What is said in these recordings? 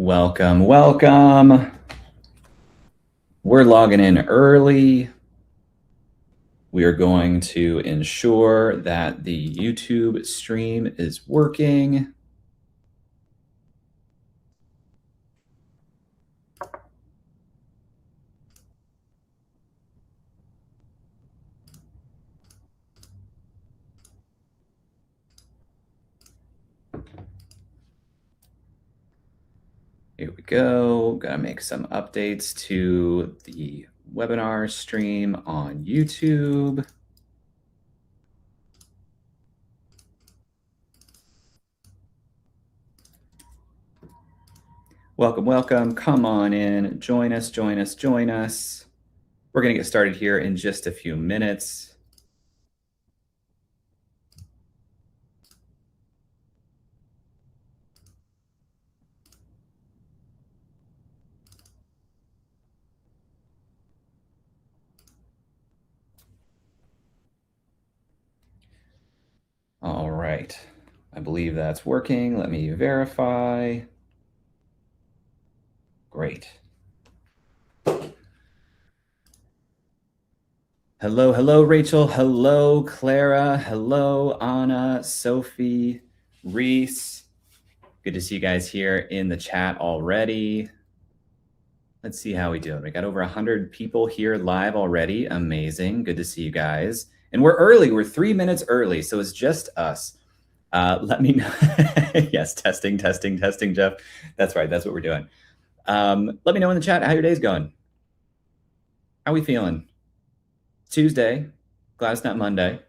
Welcome, welcome. We're logging in early. We are going to ensure that the YouTube stream is working. Here we go. Gotta make some updates to the webinar stream on YouTube. Welcome, welcome. Come on in. Join us, join us, join us. We're gonna get started here in just a few minutes. All right. I believe that's working. Let me verify. Great. Hello, hello, Rachel. Hello, Clara. Hello, Anna, Sophie, Reese. Good to see you guys here in the chat already. Let's see how we do. We got over 100 people here live already. Amazing. Good to see you guys. And we're early. We're 3 minutes early, so it's just us. Let me know. Yes, testing, Jeff. That's right. That's what we're doing. Let me know in the chat how your day's going. How are we feeling? Tuesday. Glad it's not Monday.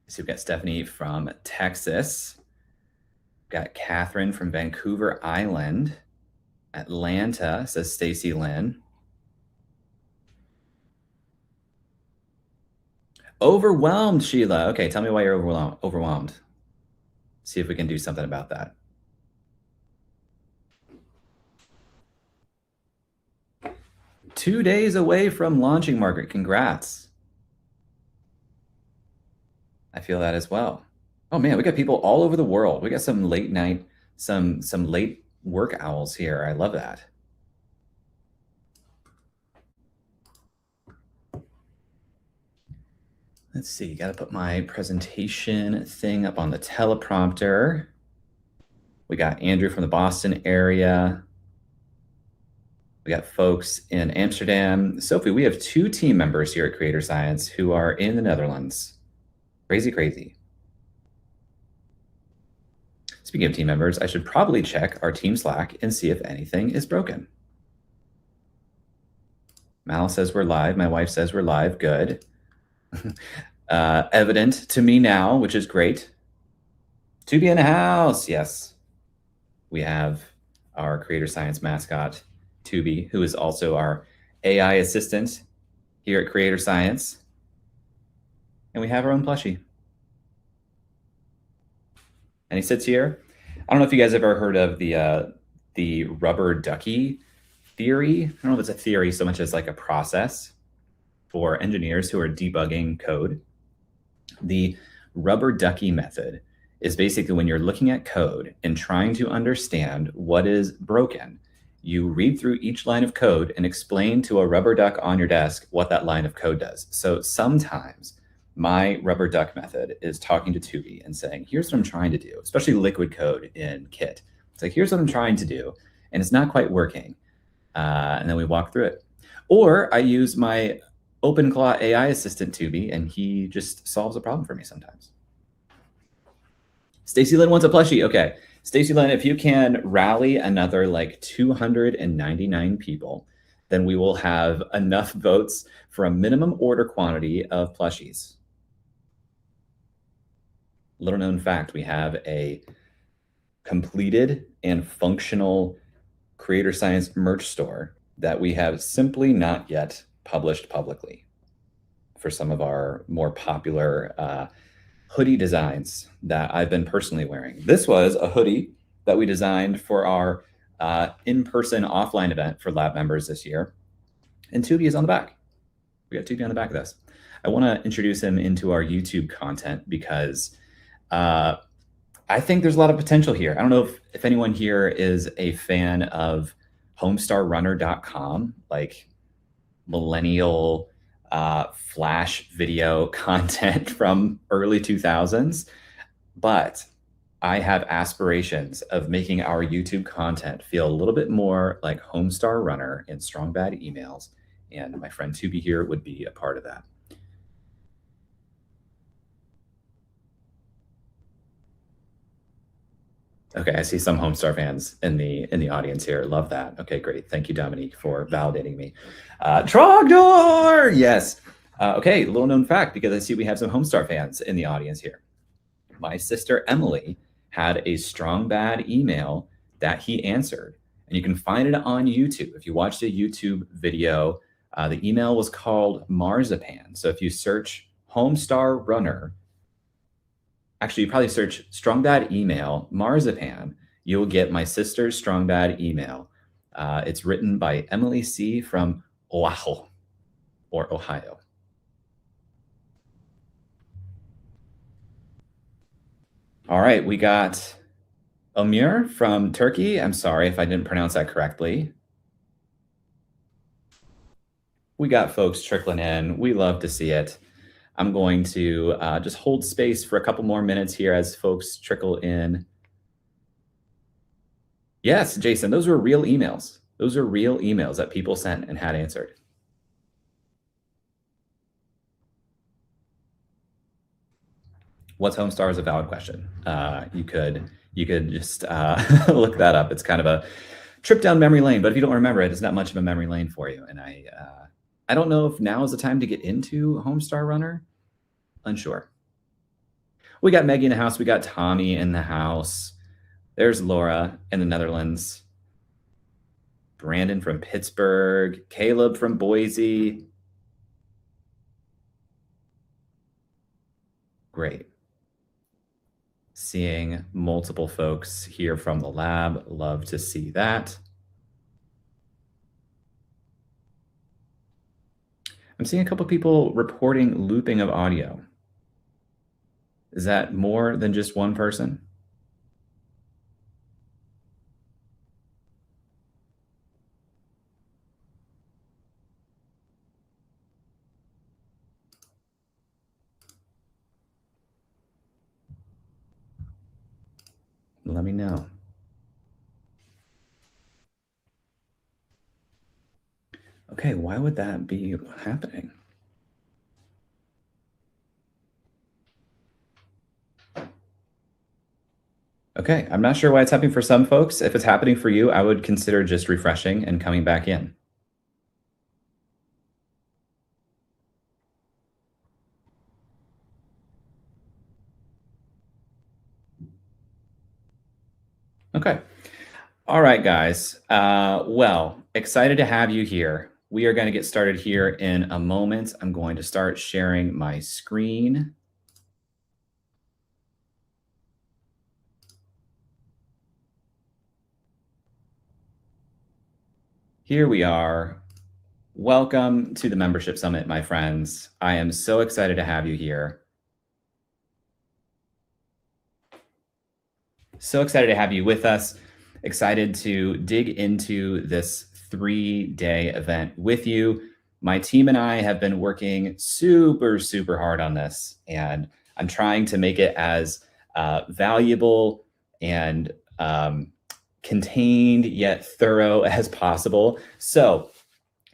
So we've got Stephanie from Texas. We've got Catherine from Vancouver Island. Atlanta, says Stacy Lynn. Overwhelmed, Sheila. Okay, tell me why you're overwhelmed. See if we can do something about that. Two days away from launching, Margaret. Congrats. I feel that as well. Oh man, we got people all over the world. We got some late night, some late work owls here. I love that. Let's see, got to put my presentation thing up on the teleprompter. We got Andrew from the Boston area. We got folks in Amsterdam. Sophie, we have 2 team members here at Creator Science who are in the Netherlands. Crazy, crazy. Speaking of team members, I should probably check our team Slack and see if anything is broken. Mal says we're live. My wife says we're live. Good. Evident to me now, which is great. To be in the house. Yes. We have our Creator Science mascot, Tubi, who is also our AI assistant here at Creator Science. And we have our own plushie. And he sits here. I don't know if you guys have ever heard of the rubber ducky theory. I don't know if it's a theory so much as like a process for engineers who are debugging code. The rubber ducky method is basically when you're looking at code and trying to understand what is broken, you read through each line of code and explain to a rubber duck on your desk what that line of code does. So sometimes my rubber duck method is talking to Tubi and saying, here's what I'm trying to do, especially liquid code in Kit. It's like, here's what I'm trying to do, and it's not quite working. And then we walk through it. Or I use my OpenClaw AI assistant Tubi, and he just solves a problem for me sometimes. Stacy Lynn wants a plushie. Okay. Stacy Lynn, if you can rally another like 299 people, then we will have enough votes for a minimum order quantity of plushies. Little known fact, we have a completed and functional Creator Science merch store that we have simply not yet published publicly for some of our more popular hoodie designs that I've been personally wearing. This was a hoodie that we designed for our in-person offline event for lab members this year. And Tubi is on the back. We got Tubi on the back of this. I want to introduce him into our YouTube content because I think there's a lot of potential here. I don't know if anyone here is a fan of homestarrunner.com, like millennial flash video content from early 2000s, but I have aspirations of making our YouTube content feel a little bit more like Homestar Runner and Strong Bad Emails, and my friend Tubi here would be a part of that. Okay, I see some Homestar fans in the audience here. Love that. Okay, great. Thank you, Dominique, for validating me. Trogdor! Yes. Okay, little known fact, because I see we have some Homestar fans in the audience here. My sister Emily had a Strong Bad email that he answered, and you can find it on YouTube. If you watched a YouTube video, the email was called Marzipan. So if you search Homestar Runner, actually, you probably search Strong Bad Email, Marzipan, you'll get my sister's Strong Bad email. It's written by Emily C. from Oahu, or Ohio. All right, we got Omir from Turkey. I'm sorry if I didn't pronounce that correctly. We got folks trickling in. We love to see it. I'm going to just hold space for a couple more minutes here as folks trickle in. Yes, Jason, those were real emails. Those are real emails that people sent and had answered. What's Homestar is a valid question. You could just look that up. It's kind of a trip down memory lane, but if you don't remember it, it's not much of a memory lane for you. And I don't know if now is the time to get into Homestar Runner. Unsure. We got Maggie in the house. We got Tommy in the house. There's Laura in the Netherlands. Brandon from Pittsburgh. Caleb from Boise. Great. Seeing multiple folks here from the lab. Love to see that. I'm seeing a couple people reporting looping of audio. Is that more than just one person? Let me know. Okay, why would that be happening? Okay, I'm not sure why it's happening for some folks. If it's happening for you, I would consider just refreshing and coming back in. Okay. All right, guys. Well, excited to have you here. We are going to get started here in a moment. I'm going to start sharing my screen. Here we are. Welcome to the Membership Summit, my friends. I am so excited to have you here. So excited to have you with us. Excited to dig into this 3-day event with you. My team and I have been working super, super hard on this, and I'm trying to make it as valuable and contained yet thorough as possible. So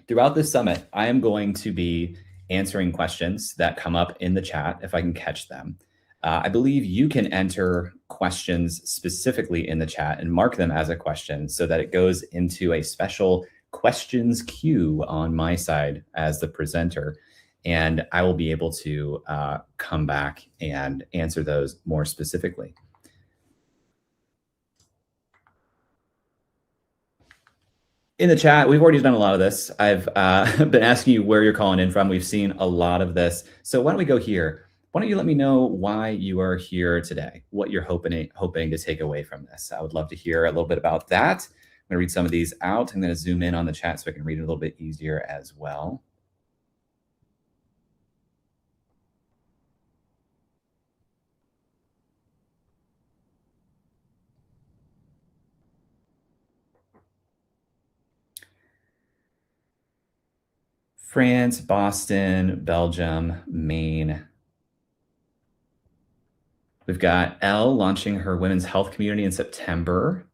throughout this summit, I am going to be answering questions that come up in the chat if I can catch them. I believe you can enter questions specifically in the chat and mark them as a question so that it goes into a special questions queue on my side as the presenter. And I will be able to come back and answer those more specifically. In the chat, we've already done a lot of this. I've been asking you where you're calling in from. We've seen a lot of this. So why don't we go here? Why don't you let me know why you are here today, what you're hoping to take away from this? I would love to hear a little bit about that. going to read some of these out. I'm going to zoom in on the chat so I can read it a little bit easier as well. France, Boston, Belgium, Maine. We've got Elle launching her women's health community in September.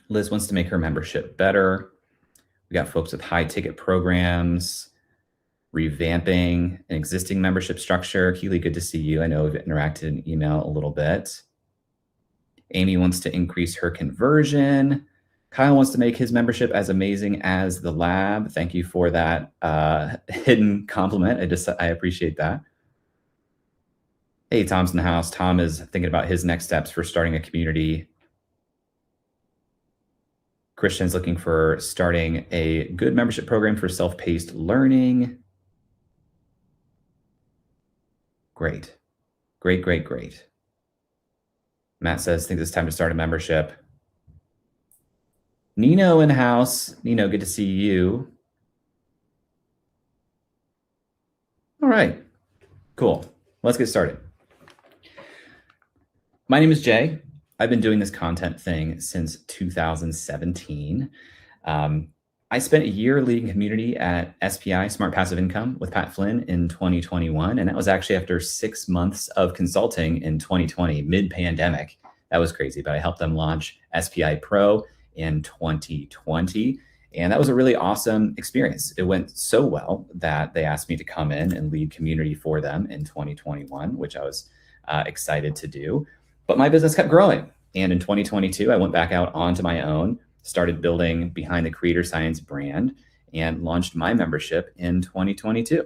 Liz wants to make her membership better. We got folks with high ticket programs, revamping an existing membership structure. Keely, good to see you. I know we've interacted in email a little bit. Amy wants to increase her conversion. Kyle wants to make his membership as amazing as the lab. Thank you for that hidden compliment. I appreciate that. Hey, Tom's in the house. Tom is thinking about his next steps for starting a community. Christian's looking for starting a good membership program for self-paced learning. Great. Great, great, great. Matt says, I think it's time to start a membership. Nino in house. Nino, good to see you. All right, cool. Let's get started. My name is Jay. I've been doing this content thing since 2017. I spent a year leading community at SPI, Smart Passive Income, with Pat Flynn in 2021. And that was actually after 6 months of consulting in 2020, mid-pandemic. That was crazy, but I helped them launch SPI Pro in 2020. And that was a really awesome experience. It went so well that they asked me to come in and lead community for them in 2021, which I was excited to do. But my business kept growing. And in 2022, I went back out onto my own, started building behind the Creator Science brand, and launched my membership in 2022.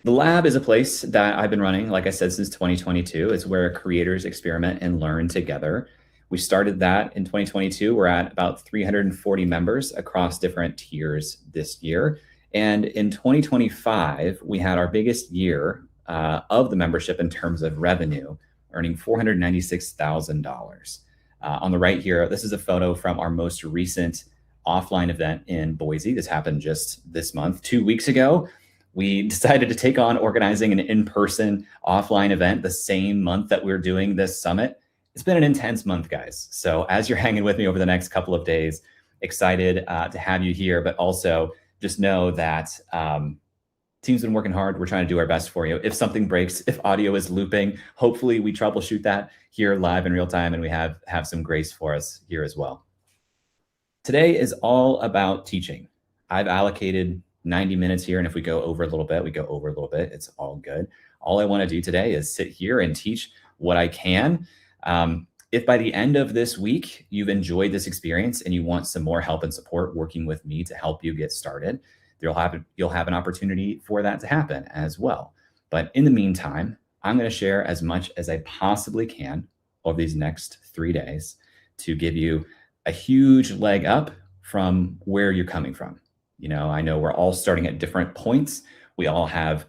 The lab is a place that I've been running, like I said, since 2022. It's where creators experiment and learn together. We started that in 2022. We're at about 340 members across different tiers this year. And in 2025, we had our biggest year of the membership in terms of revenue, earning $496,000. On the right here, this is a photo from our most recent offline event in Boise. This happened just this month. 2 weeks ago, we decided to take on organizing an in-person offline event the same month that we're doing this summit. It's been an intense month, guys. So as you're hanging with me over the next couple of days, excited to have you here, but also just know that team's been working hard. We're trying to do our best for you. If something breaks, if audio is looping, hopefully we troubleshoot that here live in real time, and we have some grace for us here as well. Today is all about teaching. I've allocated 90 minutes here, and if we go over a little bit, we go over a little bit. It's all good. All I want to do today is sit here and teach what I can. If by the end of this week, you've enjoyed this experience and you want some more help and support working with me to help you get started, you'll have an opportunity for that to happen as well. But in the meantime, I'm going to share as much as I possibly can over these next 3 days to give you a huge leg up from where you're coming from. You know, I know we're all starting at different points. We all have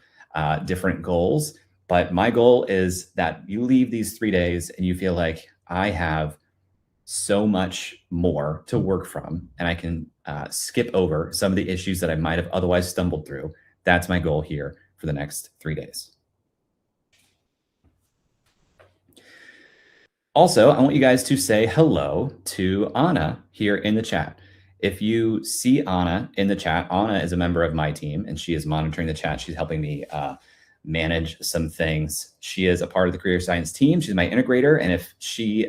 different goals, but my goal is that you leave these 3 days and you feel like I have so much more to work from, and I can skip over some of the issues that I might have otherwise stumbled through. That's my goal here for the next 3 days. Also, I want you guys to say hello to Anna here in the chat. If you see Anna in the chat, Anna is a member of my team, and she is monitoring the chat. She's helping me manage some things. She is a part of the Creator Science team. She's my integrator. And if she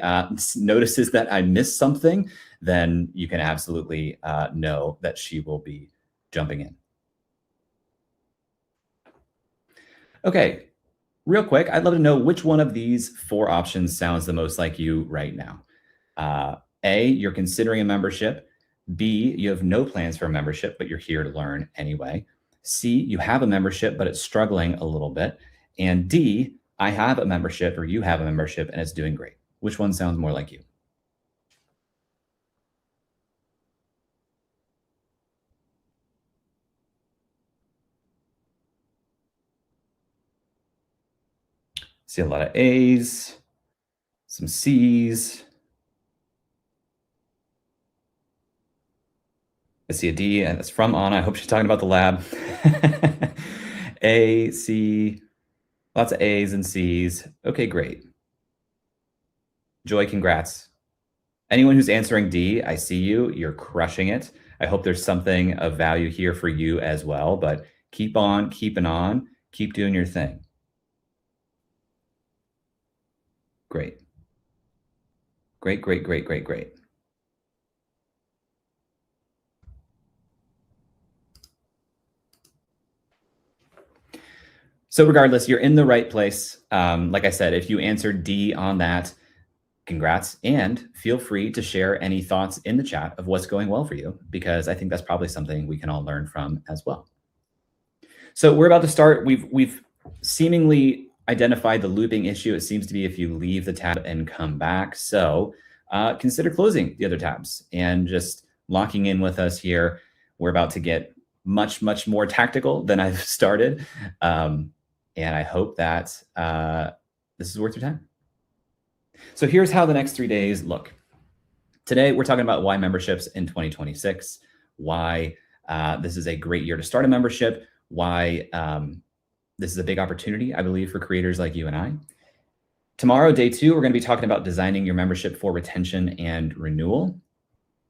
notices that I missed something, then you can absolutely know that she will be jumping in. Okay, real quick, I'd love to know which one of these 4 options sounds the most like you right now. A, you're considering a membership. B, you have no plans for a membership, but you're here to learn anyway. C, you have a membership, but it's struggling a little bit. And D, I have a membership, or you have a membership and it's doing great. Which one sounds more like you? See a lot of A's, some C's. I see a D, and that's from Anna. I hope she's talking about the lab. A, C, lots of A's and C's. Okay, great. Joy, congrats. Anyone who's answering D, I see you. You're crushing it. I hope there's something of value here for you as well, but keep on keeping on. Keep doing your thing. Great. Great, great, great, great, great. So regardless, you're in the right place. Like I said, if you answered D on that, congrats, and feel free to share any thoughts in the chat of what's going well for you, because I think that's probably something we can all learn from as well. So we're about to start. We've seemingly identified the looping issue. It seems to be if you leave the tab and come back. So consider closing the other tabs and just locking in with us here. We're about to get much, much more tactical than I've started. And I hope that this is worth your time. So here's how the next 3 days look. Today, we're talking about why memberships in 2026, why this is a great year to start a membership, why this is a big opportunity, I believe, for creators like you and I. Tomorrow, day 2, we're going to be talking about designing your membership for retention and renewal.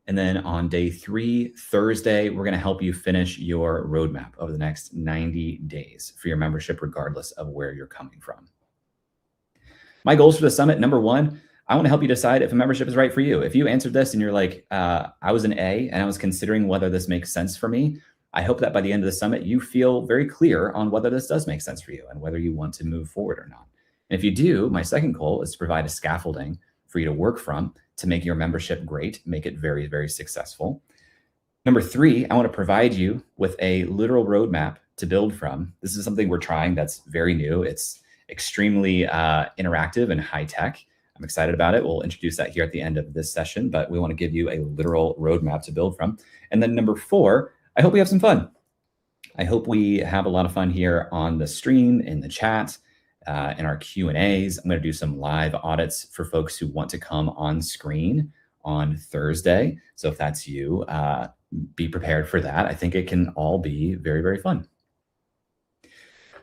And then on day 3, Thursday, we're going to help you finish your roadmap over the next 90 days for your membership, regardless of where you're coming from. My goals for the summit, number 1, I want to help you decide if a membership is right for you. If you answered this and you're like, I was an A and I was considering whether this makes sense for me, I hope that by the end of the summit, you feel very clear on whether this does make sense for you and whether you want to move forward or not. And if you do, my second goal is to provide a scaffolding for you to work from to make your membership great, make it very, very successful. Number 3, I want to provide you with a literal roadmap to build from. This is something we're trying that's very new. It's extremely interactive and high tech. I'm excited about it. We'll introduce that here at the end of this session, but we want to give you a literal roadmap to build from. And then number 4, I hope we have some fun. I hope we have a lot of fun here on the stream, in the chat, in our Q&As. I'm going to do some live audits for folks who want to come on screen on Thursday. So if that's you, be prepared for that. I think it can all be very, very fun.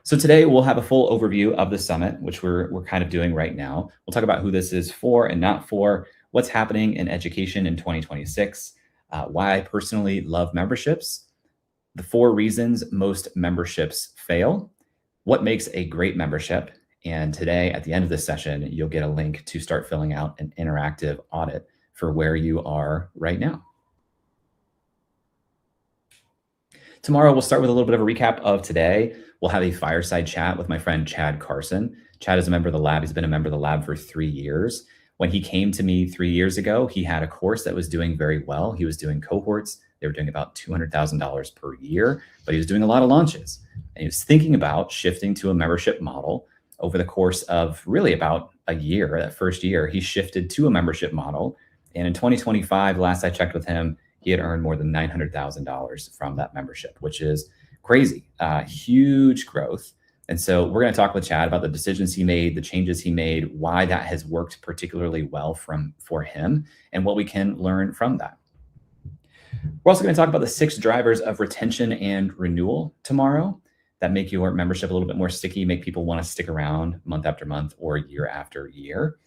So today we'll have a full overview of the summit, which we're kind of doing right now. We'll talk about who this is for and not for, what's happening in education in 2026, why I personally love memberships, the 4 reasons most memberships fail, what makes a great membership. And today, at the end of this session, you'll get a link to start filling out an interactive audit for where you are right now. Tomorrow, we'll start with a little bit of a recap of today. We'll have a fireside chat with my friend Chad Carson. Chad is a member of the lab. He's been a member of the lab for 3 years. When he came to me 3 years ago, he had a course that was doing very well. He was doing cohorts. They were doing about $200,000 per year, but he was doing a lot of launches. And he was thinking about shifting to a membership model. Over the course of really about a year, that first year, he shifted to a membership model. And in 2025, last I checked with him, he had earned more than $900,000 from that membership, which is crazy, huge growth. And so we're going to talk with Chad about the decisions he made, the changes he made, why that has worked particularly well for him, and what we can learn from that. We're also going to talk about the 6 drivers of retention and renewal tomorrow that make your membership a little bit more sticky, make people want to stick around month after month or year after year.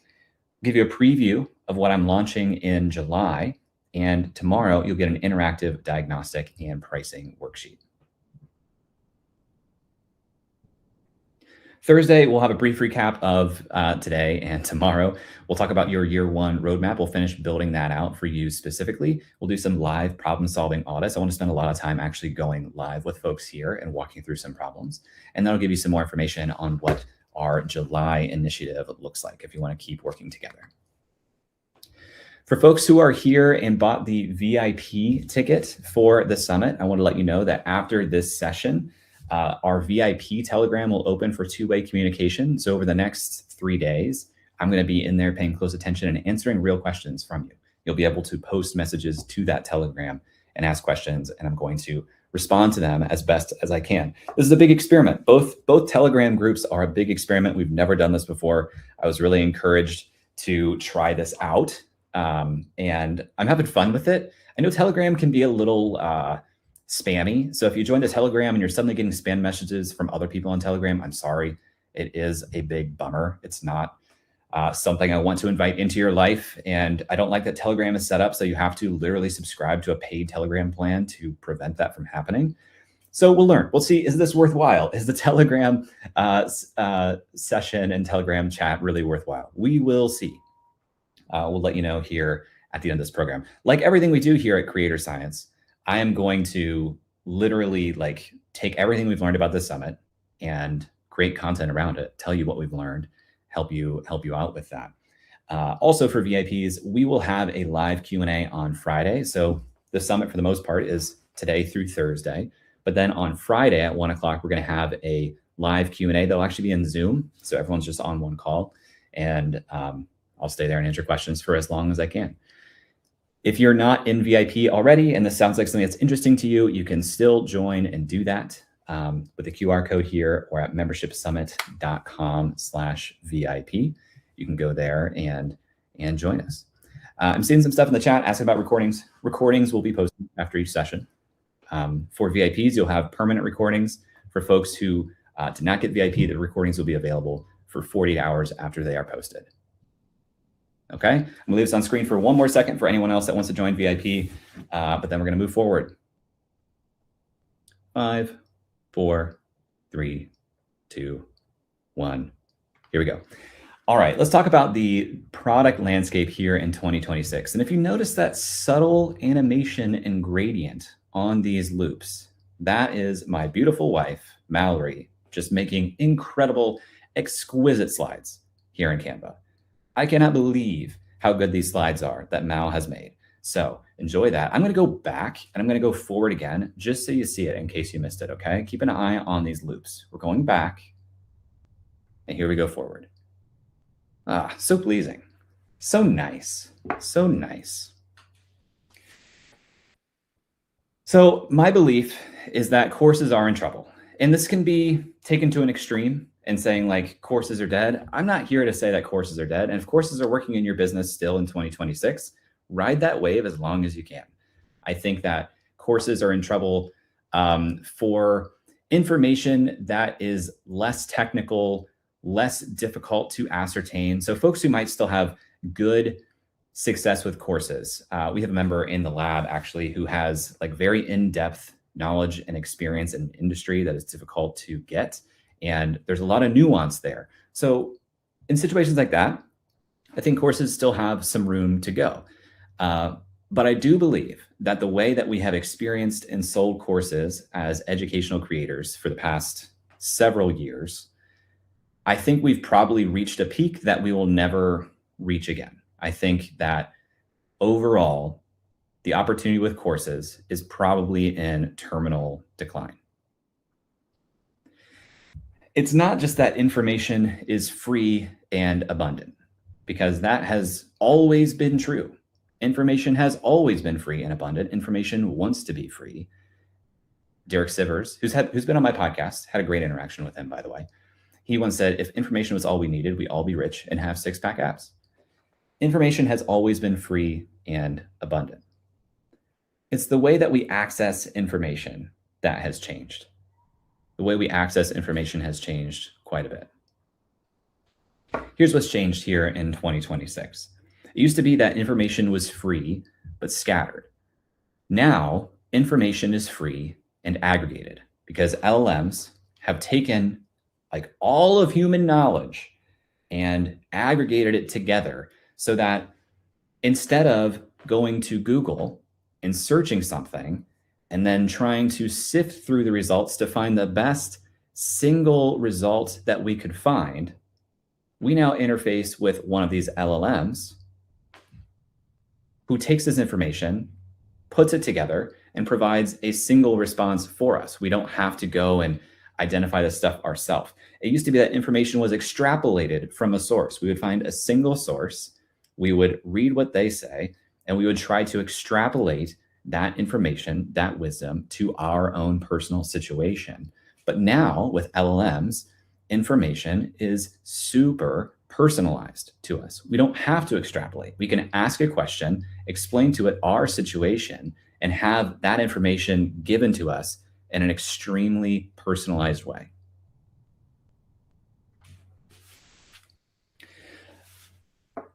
Give you a preview of what I'm launching in July. And tomorrow, you'll get an interactive diagnostic and pricing worksheet. Thursday, we'll have a brief recap of today and tomorrow. We'll talk about your year 1 roadmap. We'll finish building that out for you specifically. We'll do some live problem-solving audits. I want to spend a lot of time actually going live with folks here and walking through some problems. And that'll give you some more information on what our July initiative looks like if you want to keep working together. For folks who are here and bought the VIP ticket for the summit, I want to let you know that after this session, our VIP Telegram will open for 2-way communication. So over the next 3 days, I'm going to be in there paying close attention and answering real questions from you. You'll be able to post messages to that Telegram and ask questions, and I'm going to respond to them as best as I can. This is a big experiment. Both Telegram groups are a big experiment. We've never done this before. I was really encouraged to try this out, and I'm having fun with it. I know Telegram can be a little spammy. So if you join the Telegram and you're suddenly getting spam messages from other people on Telegram, I'm sorry. It is a big bummer. It's not something I want to invite into your life. And I don't like that Telegram is set up so you have to literally subscribe to a paid Telegram plan to prevent that from happening. So we'll learn. We'll see, is this worthwhile? Is the Telegram session and Telegram chat really worthwhile? We will see. We'll let you know here at the end of this program. Like everything we do here at Creator Science, I am going to literally take everything we've learned about this summit and create content around it, tell you what we've learned, help you out with that. Also for VIPs, we will have a live Q&A on Friday. So the summit for the most part is today through Thursday, but then on Friday at 1 o'clock, we're gonna have a live Q&A that'll actually be in Zoom. So everyone's just on one call, and I'll stay there and answer questions for as long as I can. If you're not in VIP already, and this sounds like something that's interesting to you, you can still join and do that with the QR code here or at membershipsummit.com/VIP. You can go there and join us. I'm seeing some stuff in the chat asking about recordings. Recordings will be posted after each session. For VIPs, you'll have permanent recordings. For folks who did not get VIP, the recordings will be available for 48 hours after they are posted. Okay, I'm gonna leave this on screen for one more second for anyone else that wants to join VIP, but then we're gonna move forward. 5, 4, 3, 2, 1. Here we go. All right, let's talk about the product landscape here in 2026. And if you notice that subtle animation and gradient on these loops, that is my beautiful wife, Mallory, just making incredible, exquisite slides here in Canva. I cannot believe how good these slides are that Mal has made. So enjoy that. I'm gonna go back and I'm gonna go forward again, just so you see it in case you missed it, okay? Keep an eye on these loops. We're going back, and here we go forward. Ah, so pleasing. So nice, so nice. So my belief is that courses are in trouble. And this can be taken to an extreme and saying courses are dead. I'm not here to say that courses are dead. And if courses are working in your business still in 2026, ride that wave as long as you can. I think that courses are in trouble for information that is less technical, less difficult to ascertain. So folks who might still have good success with courses. We have a member in the lab actually who has very in-depth knowledge and experience in industry that is difficult to get. And there's a lot of nuance there. So in situations like that, I think courses still have some room to go. But I do believe that the way that we have experienced and sold courses as educational creators for the past several years, I think we've probably reached a peak that we will never reach again. I think that overall, the opportunity with courses is probably in terminal decline. It's not just that information is free and abundant, because that has always been true. Information has always been free and abundant. Information wants to be free. Derek Sivers, who's been on my podcast, had a great interaction with him, by the way. He once said, if information was all we needed, we'd all be rich and have six-pack abs. Information has always been free and abundant. It's the way that we access information that has changed. The way we access information has changed quite a bit. Here's what's changed here in 2026. It used to be that information was free, but scattered. Now, information is free and aggregated because LLMs have taken all of human knowledge and aggregated it together so that instead of going to Google and searching something and then trying to sift through the results to find the best single result that we could find, we now interface with one of these LLMs who takes this information, puts it together, and provides a single response for us. We don't have to go and identify this stuff ourselves. It used to be that information was extrapolated from a source. We would find a single source, we would read what they say, and we would try to extrapolate that information, that wisdom to our own personal situation. But now with LLMs, information is super personalized to us. We don't have to extrapolate. We can ask a question, explain to it our situation, and have that information given to us in an extremely personalized way.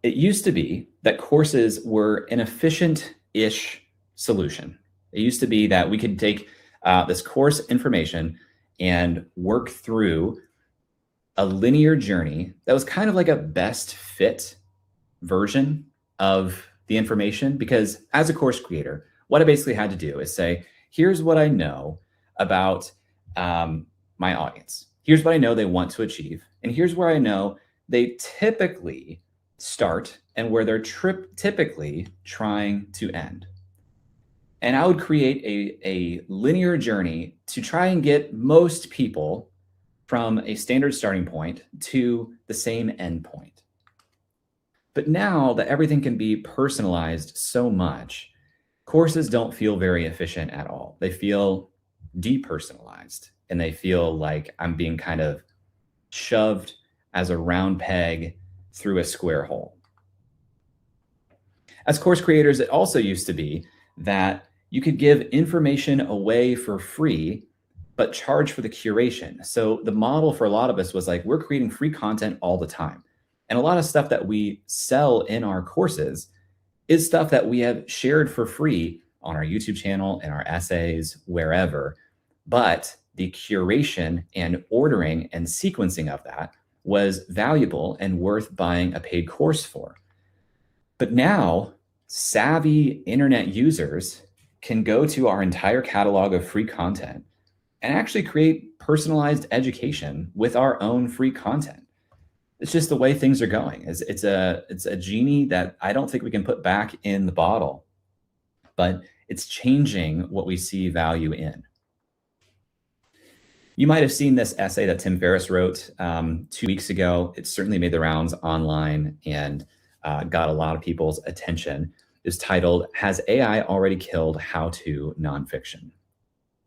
It used to be that courses were an efficient-ish solution. It used to be that we could take this course information and work through a linear journey that was kind of like a best fit version of the information. Because as a course creator, what I basically had to do is say, here's what I know about my audience. Here's what I know they want to achieve. And here's where I know they typically start and where they're typically trying to end. And I would create a linear journey to try and get most people from a standard starting point to the same end point. But now that everything can be personalized so much, courses don't feel very efficient at all. They feel depersonalized, and they feel like I'm being kind of shoved as a round peg through a square hole. As course creators, it also used to be that you could give information away for free, but charge for the curation. So the model for a lot of us was like, we're creating free content all the time. And a lot of stuff that we sell in our courses is stuff that we have shared for free on our YouTube channel and our essays, wherever. But the curation and ordering and sequencing of that was valuable and worth buying a paid course for. But now, savvy internet users can go to our entire catalog of free content and actually create personalized education with our own free content. It's just the way things are going. It's a genie that I don't think we can put back in the bottle, but it's changing what we see value in. You might have seen this essay that Tim Ferriss wrote 2 weeks ago. It certainly made the rounds online and got a lot of people's attention. It's titled, "Has AI Already Killed How-To Nonfiction?"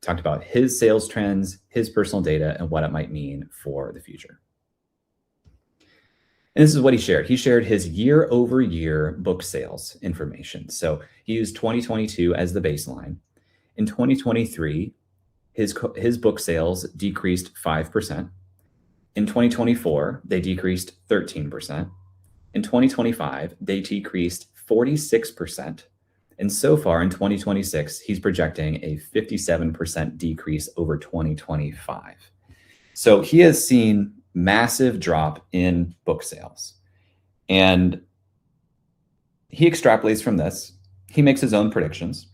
Talked about his sales trends, his personal data, and what it might mean for the future. And this is what he shared. He shared his year-over-year book sales information. So he used 2022 as the baseline. In 2023, his book sales decreased 5%. In 2024, they decreased 13%. In 2025, they decreased 46%. And so far in 2026, he's projecting a 57% decrease over 2025. So he has seen massive drop in book sales. And he extrapolates from this. He makes his own predictions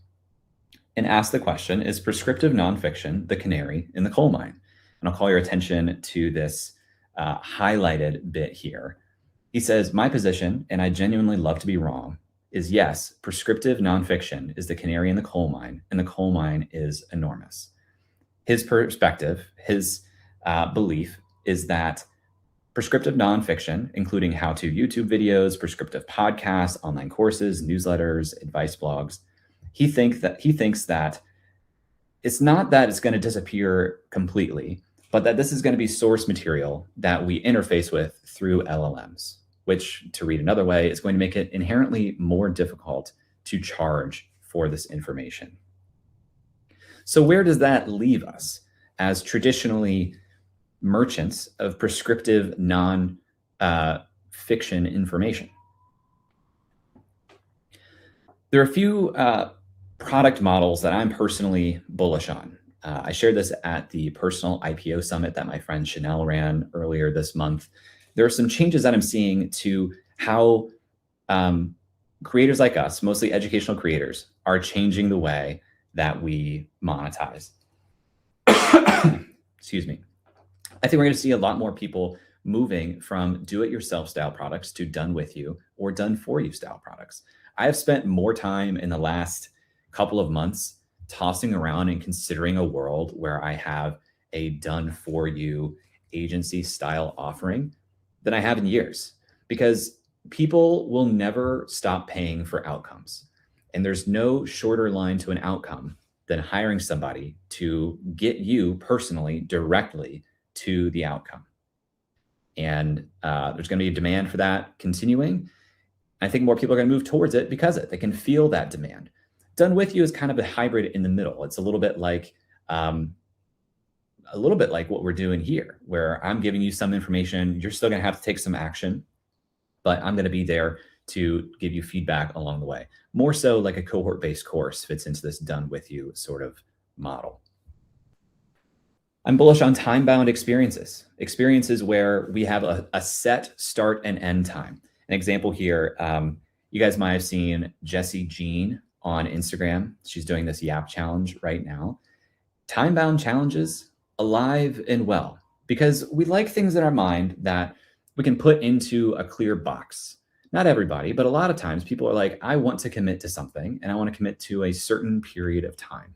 and asks the question, is prescriptive nonfiction the canary in the coal mine? And I'll call your attention to this highlighted bit here. He says, my position, and I genuinely love to be wrong, is yes, prescriptive nonfiction is the canary in the coal mine, and the coal mine is enormous. His perspective, his belief is that prescriptive nonfiction, including how-to YouTube videos, prescriptive podcasts, online courses, newsletters, advice blogs, he thinks that it's not that it's going to disappear completely, but that this is going to be source material that we interface with through LLMs, which, to read another way, is going to make it inherently more difficult to charge for this information. So where does that leave us as traditionally merchants of prescriptive non-fiction information? There are a few product models that I'm personally bullish on. I shared this at the Personal IPO Summit that my friend Chanel ran earlier this month. There are some changes that I'm seeing to how creators like us, mostly educational creators, are changing the way that we monetize. Excuse me. I think we're going to see a lot more people moving from do-it-yourself style products to done with you or done for you style products. I have spent more time in the last couple of months tossing around and considering a world where I have a done for you agency style offering than I have in years, because people will never stop paying for outcomes. And there's no shorter line to an outcome than hiring somebody to get you personally, directly to the outcome. And there's going to be a demand for that continuing. I think more people are going to move towards it because they can feel that demand. Done with you is kind of a hybrid in the middle. It's a little bit like what we're doing here, where I'm giving you some information. You're still going to have to take some action, but I'm going to be there to give you feedback along the way. More so like a cohort-based course fits into this done with you sort of model. I'm bullish on time-bound experiences where we have a set start and end time. An example here, you guys might have seen Jessie Jean on Instagram. She's doing this YAP challenge right now. Time-bound challenges, alive and well, because we like things in our mind that we can put into a clear box. Not everybody, but a lot of times people are like, I want to commit to something and I want to commit to a certain period of time.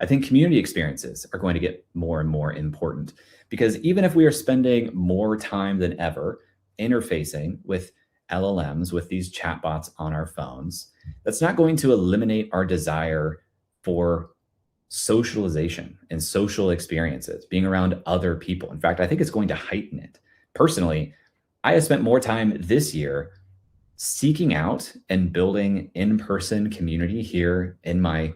I think community experiences are going to get more and more important, because even if we are spending more time than ever interfacing with LLMs, with these chatbots on our phones, that's not going to eliminate our desire for socialization and social experiences, being around other people. In fact, I think it's going to heighten it. Personally, I have spent more time this year seeking out and building in-person community here in my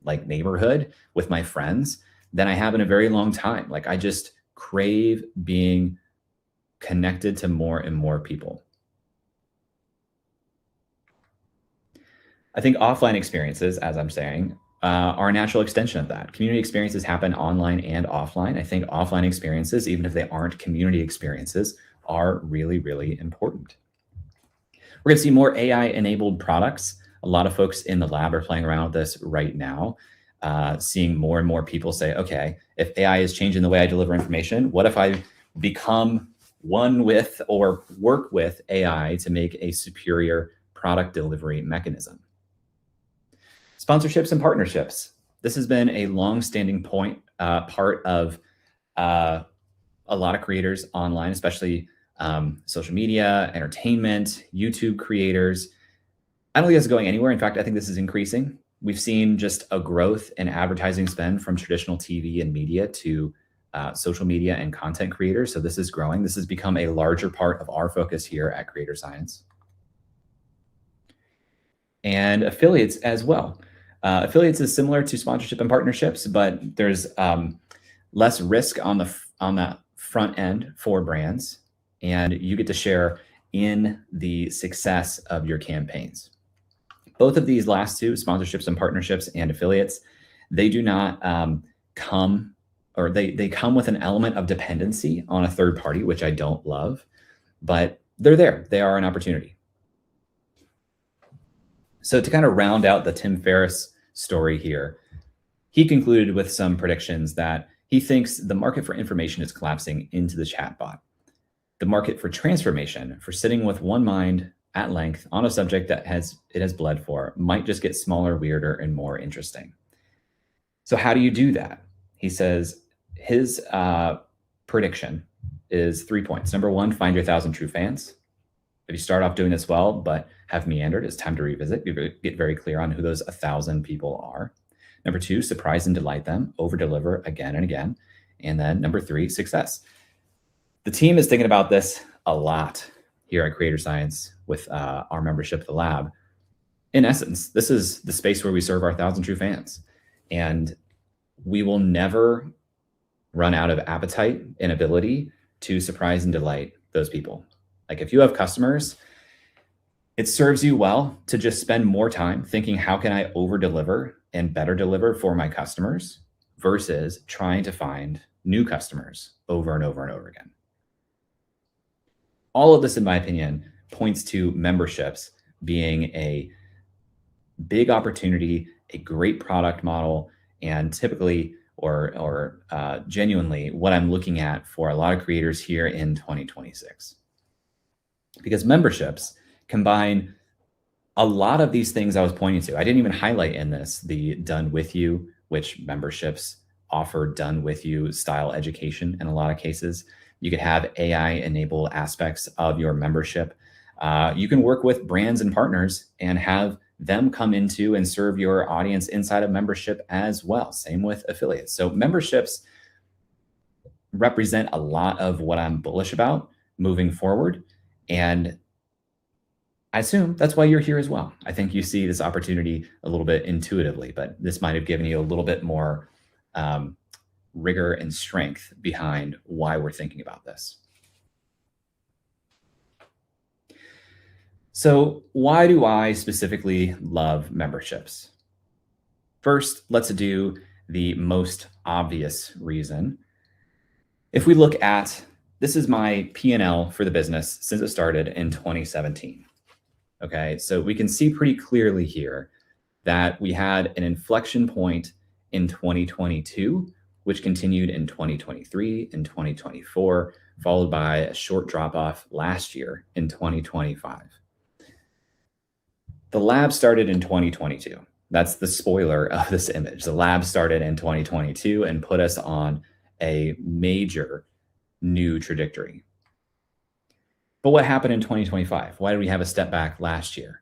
neighborhood with my friends than I have in a very long time. Like, I just crave being connected to more and more people. I think offline experiences, as I'm saying, are a natural extension of that. Community experiences happen online and offline. I think offline experiences, even if they aren't community experiences, are really, really important. We're going to see more AI-enabled products. A lot of folks in the lab are playing around with this right now, seeing more and more people say, okay, if AI is changing the way I deliver information, what if I become one with or work with AI to make a superior product delivery mechanism? Sponsorships and partnerships. This has been a long-standing part of a lot of creators online, especially social media, entertainment, YouTube creators. I don't think this is going anywhere. In fact, I think this is increasing. We've seen just a growth in advertising spend from traditional TV and media to social media and content creators. So this is growing. This has become a larger part of our focus here at Creator Science. And affiliates as well. Affiliates is similar to sponsorship and partnerships, but there's less risk on that front end for brands, and you get to share in the success of your campaigns. Both of these last two, sponsorships and partnerships and affiliates, they do not come, or they come with an element of dependency on a third party, which I don't love, but they're there. They are an opportunity. So to kind of round out the Tim Ferriss story here, he concluded with some predictions that he thinks the market for information is collapsing into the chatbot. The market for transformation, for sitting with one mind at length on a subject that it has bled for, might just get smaller, weirder, and more interesting. So how do you do that? He says his prediction is 3 points. Number one, find your 1,000 true fans. If you start off doing this well, but have meandered, it's time to revisit. You get very clear on who those 1,000 people are. Number two, surprise and delight them, over-deliver again and again. And then number three, success. The team is thinking about this a lot here at Creator Science with our membership, the lab. In essence, this is the space where we serve our 1,000 true fans. And we will never run out of appetite and ability to surprise and delight those people. Like, if you have customers, it serves you well to just spend more time thinking, how can I over deliver and better deliver for my customers, versus trying to find new customers over and over and over again. All of this, in my opinion, points to memberships being a big opportunity, a great product model, and typically or genuinely what I'm looking at for a lot of creators here in 2026. Because memberships combine a lot of these things I was pointing to. I didn't even highlight in this the done with you, which memberships offer done with you style education in a lot of cases. You could have AI enable aspects of your membership. You can work with brands and partners and have them come into and serve your audience inside of membership as well. Same with affiliates. So memberships represent a lot of what I'm bullish about moving forward. And I assume that's why you're here as well. I think you see this opportunity a little bit intuitively, but this might have given you a little bit more rigor and strength behind why we're thinking about this. So why do I specifically love memberships? First, let's do the most obvious reason. If we look at, this is my P&L for the business since it started in 2017. Okay, so we can see pretty clearly here that we had an inflection point in 2022, which continued in 2023 and 2024, followed by a short drop off last year in 2025. The lab started in 2022. That's the spoiler of this image. The lab started in 2022 and put us on a major new trajectory. But what happened in 2025? Why did we have a step back last year?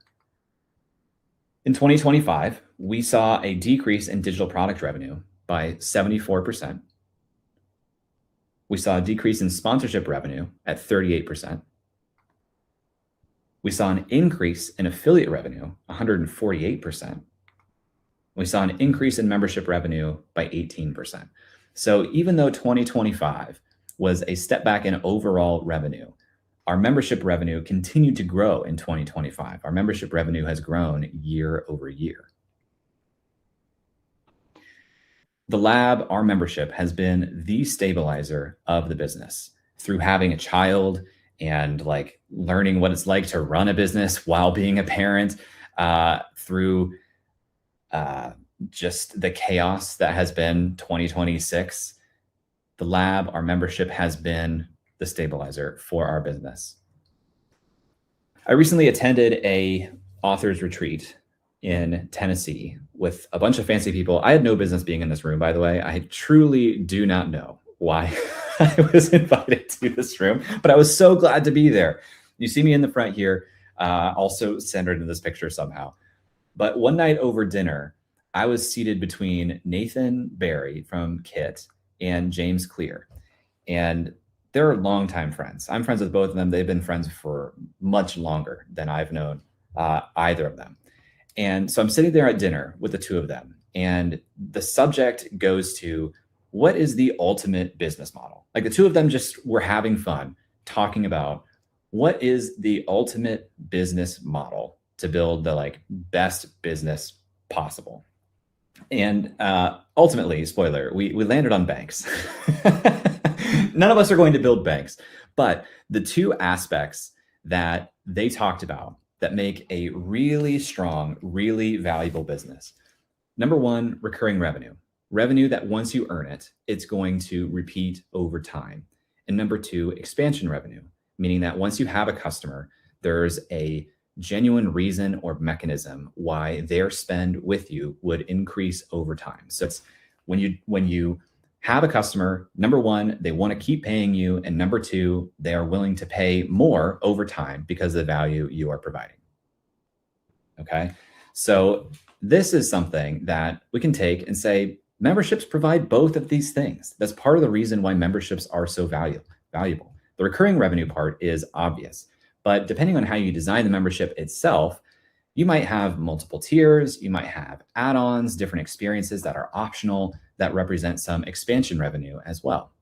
In 2025, we saw a decrease in digital product revenue by 74%. We saw a decrease in sponsorship revenue at 38%. We saw an increase in affiliate revenue, 148%. We saw an increase in membership revenue by 18%. So even though 2025 was a step back in overall revenue, our membership revenue continued to grow in 2025. Our membership revenue has grown year over year. The lab, our membership, has been the stabilizer of the business through having a child and like learning what it's like to run a business while being a parent, through just the chaos that has been 2026. The lab, our membership, has been the stabilizer for our business. I recently attended a author's retreat in Tennessee with a bunch of fancy people. I had no business being in this room, by the way. I truly do not know why I was invited to this room, but I was so glad to be there. You see me in the front here, also centered in this picture somehow. But one night over dinner, I was seated between Nathan Barry from KIT and James Clear. And they're longtime friends. I'm friends with both of them. They've been friends for much longer than I've known either of them. And so I'm sitting there at dinner with the two of them. And the subject goes to, what is the ultimate business model? Like the two of them just were having fun talking about what is the ultimate business model to build the like best business possible. And ultimately, spoiler, we landed on banks. None of us are going to build banks, but the two aspects that they talked about that make a really strong, really valuable business. Number one, recurring revenue. Revenue that once you earn it, it's going to repeat over time. And number two, expansion revenue, meaning that once you have a customer, there's a genuine reason or mechanism why their spend with you would increase over time. So it's when you have a customer, number one, they want to keep paying you. And number two, they are willing to pay more over time because of the value you are providing. Okay. So this is something that we can take and say, memberships provide both of these things. That's part of the reason why memberships are so valuable. The recurring revenue part is obvious, but depending on how you design the membership itself, you might have multiple tiers, you might have add-ons, different experiences that are optional that represent some expansion revenue as well.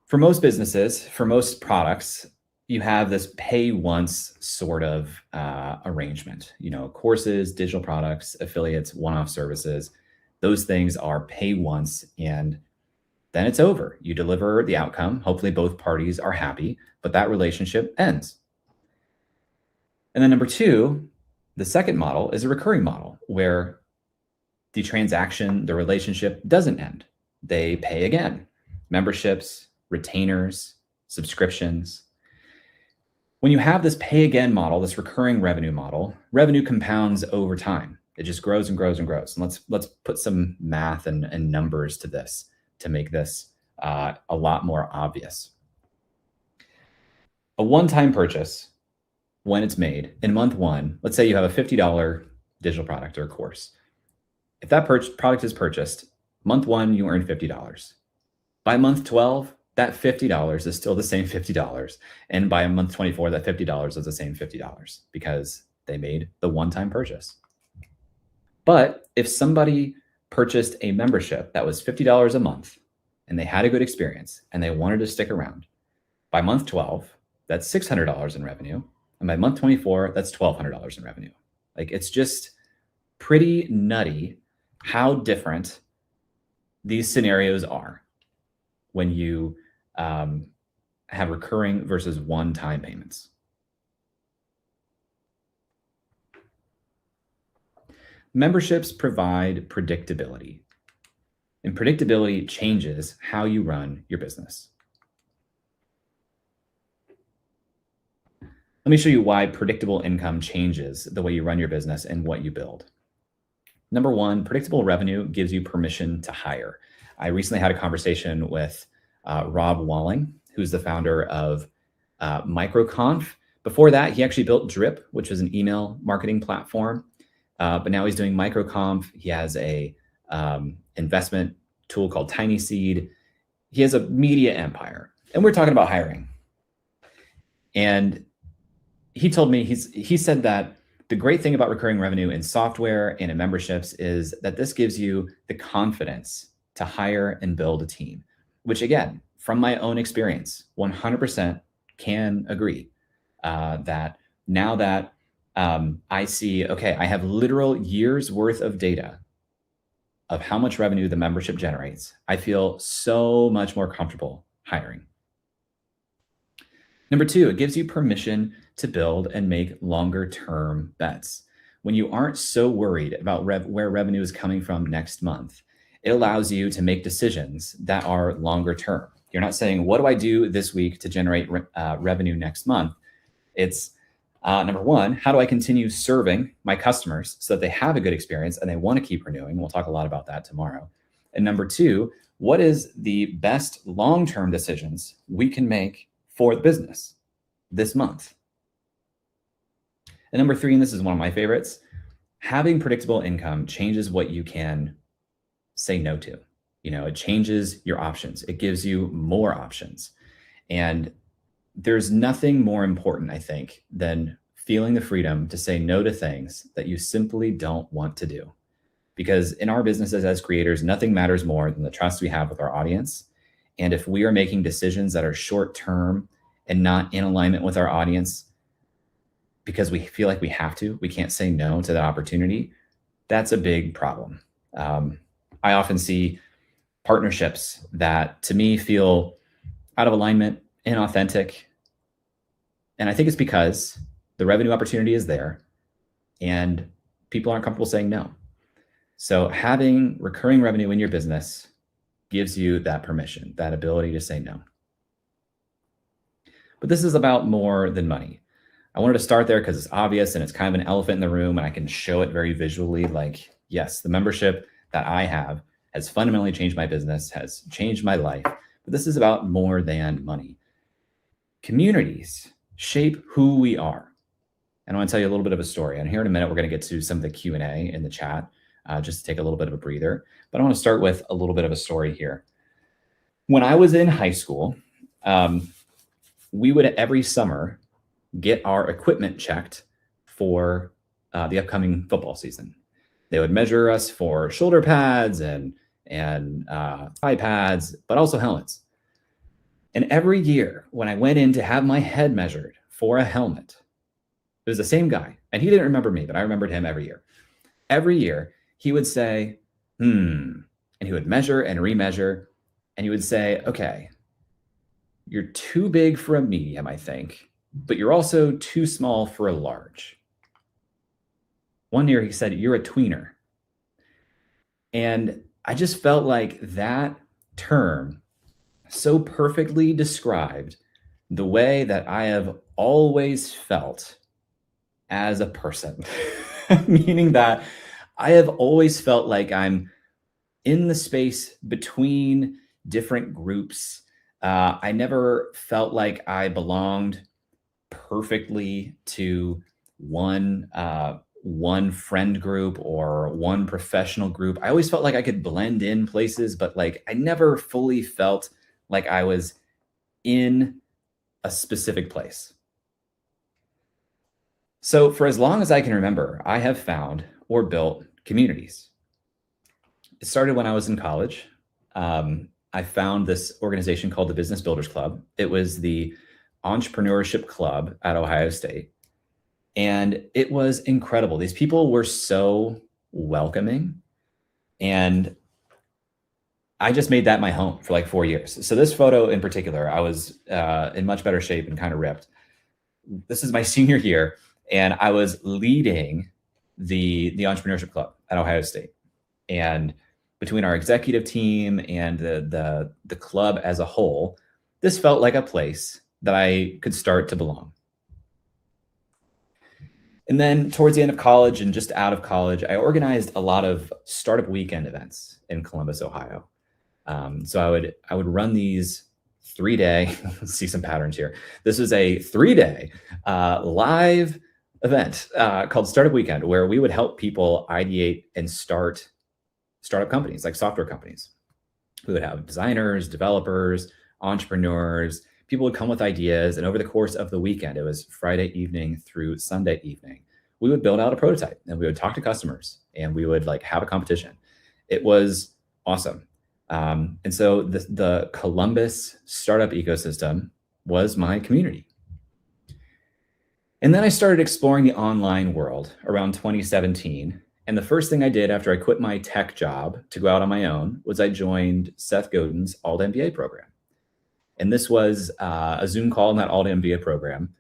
For most businesses, for most products, you have this pay once sort of arrangement. You know, courses, digital products, affiliates, one-off services, those things are pay once and then it's over. You deliver the outcome. Hopefully both parties are happy, but that relationship ends. And then number two, the second model is a recurring model where the transaction, the relationship doesn't end. They pay again. Memberships, retainers, subscriptions. When you have this pay again model, this recurring revenue model, revenue compounds over time. It just grows and grows and grows. And let's put some math and numbers to this to make this a lot more obvious. A one-time purchase when it's made in month one, let's say you have a $50 digital product or course. If that product is purchased, month one, you earn $50. By month 12, that $50 is still the same $50. And by month 24, that $50 is the same $50 because they made the one-time purchase. But if somebody purchased a membership that was $50 a month and they had a good experience and they wanted to stick around, by month 12, that's $600 in revenue. And by month 24, that's $1,200 in revenue. Like, it's just pretty nutty how different these scenarios are when you have recurring versus one-time payments. Memberships provide predictability, and predictability changes how you run your business. Let me show you why predictable income changes the way you run your business and what you build. Number one, predictable revenue gives you permission to hire. I recently had a conversation with Rob Walling, who's the founder of MicroConf. Before that, he actually built Drip, which is an email marketing platform. But now he's doing MicroConf. He has a investment tool called TinySeed. He has a media empire. And we're talking about hiring. And he told me, he said that the great thing about recurring revenue in software and in memberships is that this gives you the confidence to hire and build a team, which, again, from my own experience, 100% can agree that now that I see, okay, I have literal years worth of data of how much revenue the membership generates, I feel so much more comfortable hiring. Number two, it gives you permission to build and make longer term bets. When you aren't so worried about where revenue is coming from next month, it allows you to make decisions that are longer term. You're not saying, what do I do this week to generate revenue next month? It's number one, how do I continue serving my customers so that they have a good experience and they want to keep renewing? We'll talk a lot about that tomorrow. And number two, what is the best long-term decisions we can make for the business this month? And number three, and this is one of my favorites, having predictable income changes what you can say no to. It changes your options. It gives you more options. And there's nothing more important, I think, than feeling the freedom to say no to things that you simply don't want to do. Because in our businesses as creators, nothing matters more than the trust we have with our audience. And if we are making decisions that are short term and not in alignment with our audience because we feel like we have to, we can't say no to that opportunity, that's a big problem. I often see partnerships that to me feel out of alignment, inauthentic. And I think it's because the revenue opportunity is there and people aren't comfortable saying no. So having recurring revenue in your business gives you that permission, that ability to say no. But this is about more than money. I wanted to start there because it's obvious and it's kind of an elephant in the room and I can show it very visually. Like, yes, the membership that I have has fundamentally changed my business, has changed my life, but this is about more than money. Communities shape who we are. And I want to tell you a little bit of a story. And here in a minute, we're going to get to some of the Q&A in the chat, just to take a little bit of a breather. But I want to start with a little bit of a story here. When I was in high school, we would every summer get our equipment checked for the upcoming football season. They would measure us for shoulder pads and thigh pads, but also helmets. And every year when I went in to have my head measured for a helmet, it was the same guy. And he didn't remember me, but I remembered him every year. Every year he would say, and he would measure and remeasure. And he would say, okay, you're too big for a medium, I think, but you're also too small for a large. One year he said, you're a tweener. And I just felt like that term so perfectly described the way that I have always felt as a person, meaning that I have always felt like I'm in the space between different groups. I never felt like I belonged perfectly to one friend group or one professional group. I always felt like I could blend in places, but like I never fully felt like I was in a specific place. So for as long as I can remember, I have found or built communities. It started when I was in college. I found this organization called the Business Builders Club. It was the entrepreneurship club at Ohio State. And it was incredible. These people were so welcoming. And I just made that my home for like 4 years. So this photo in particular, I was in much better shape and kind of ripped. This is my senior year, and I was leading the entrepreneurship club at Ohio State. And between our executive team and the club as a whole, this felt like a place that I could start to belong. And then towards the end of college and just out of college, I organized a lot of startup weekend events in Columbus, Ohio. So I would run these 3-day, see some patterns here. This was a 3-day live event called Startup Weekend, where we would help people ideate and start startup companies, like software companies. We would have designers, developers, entrepreneurs. People would come with ideas, and over the course of the weekend, it was Friday evening through Sunday evening, we would build out a prototype, and we would talk to customers, and we would like have a competition. It was awesome. And so the Columbus startup ecosystem was my community. And then I started exploring the online world around 2017. And the first thing I did after I quit my tech job to go out on my own was I joined Seth Godin's Alt MBA program. And this was a Zoom call in that Alt MBA program,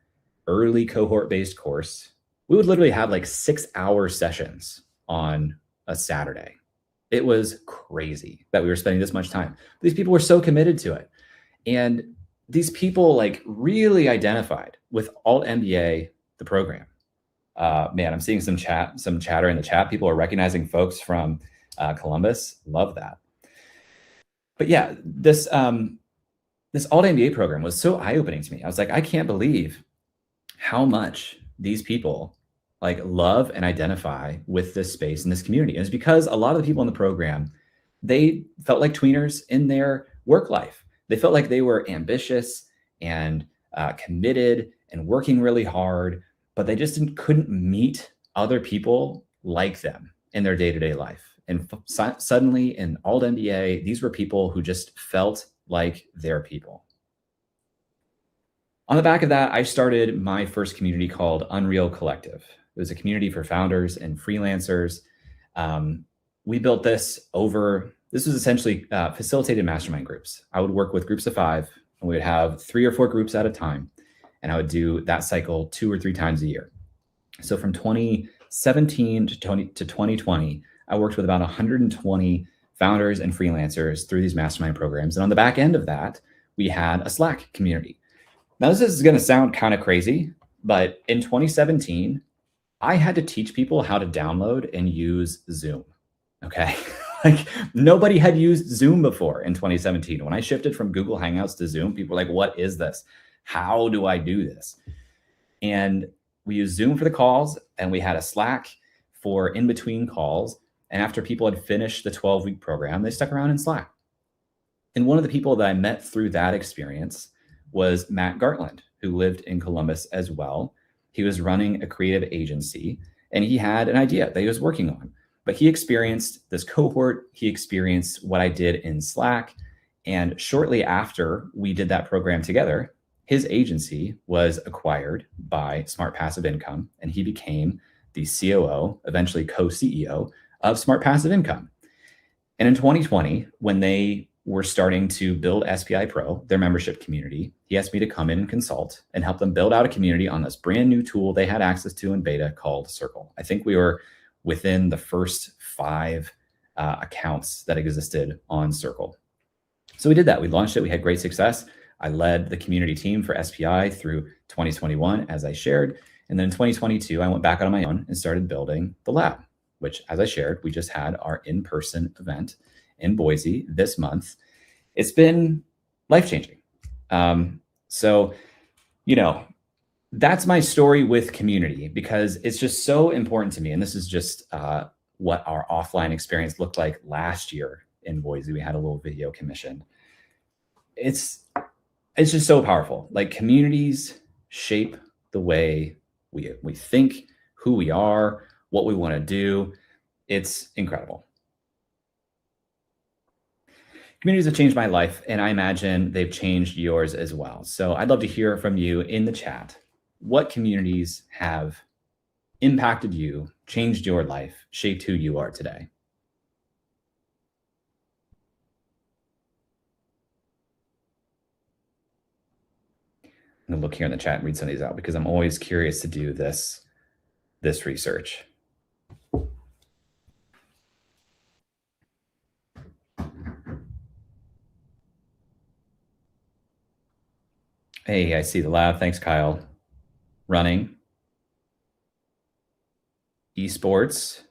early cohort-based course. We would literally have like 6-hour sessions on a Saturday. It was crazy that we were spending this much time. These people were so committed to it. And these people like really identified with Alt MBA, the program. Man, I'm seeing some chatter in the chat. People are recognizing folks from Columbus. Love that. But yeah, this Alt MBA program was so eye-opening to me. I was like, I can't believe how much these people like love and identify with this space and this community. And it's because a lot of the people in the program, they felt like tweeners in their work life. They felt like they were ambitious and committed and working really hard, but they just couldn't meet other people like them in their day-to-day life. And suddenly in Alt MBA, these were people who just felt like their people. On the back of that, I started my first community called Unreal Collective. It was a community for founders and freelancers. We built this was essentially facilitated mastermind groups. I would work with groups of 5, and we would have 3 or 4 groups at a time. And I would do that cycle 2 or 3 times a year. So from 2017 to 2020, I worked with about 120 founders and freelancers through these mastermind programs. And on the back end of that, we had a Slack community. Now, this is going to sound kind of crazy, but in 2017, I had to teach people how to download and use Zoom. Okay. Like nobody had used Zoom before in 2017. When I shifted from Google Hangouts to Zoom, people were like, what is this? How do I do this? And we used Zoom for the calls, and we had a Slack for in-between calls. And after people had finished the 12-week program, they stuck around in Slack. And one of the people that I met through that experience was Matt Gartland, who lived in Columbus as well. He was running a creative agency, and he had an idea that he was working on. But he experienced this cohort. He experienced what I did in Slack. And shortly after we did that program together, his agency was acquired by Smart Passive Income, and he became the COO, eventually co-CEO of Smart Passive Income. And in 2020, when they were starting to build SPI Pro, their membership community, he asked me to come in and consult and help them build out a community on this brand new tool they had access to in beta called Circle. I think we were within the first 5 accounts that existed on Circle. So we did that. We launched it. We had great success. I led the community team for SPI through 2021, as I shared. And then in 2022, I went back out on my own and started building the lab, which, as I shared, we just had our in-person event in Boise this month. It's been life-changing. So, you know, that's my story with community, because it's just so important to me. And this is just what our offline experience looked like last year in Boise. We had a little video commissioned. It's just so powerful. Like, communities shape the way we think, who we are, what we want to do. It's incredible. Communities have changed my life, and I imagine they've changed yours as well. So I'd love to hear from you in the chat. What communities have impacted you, changed your life, shaped who you are today? I'm gonna look here in the chat and read some of these out, because I'm always curious to do this research. Hey, I see the lab. Thanks, Kyle. Running, esports,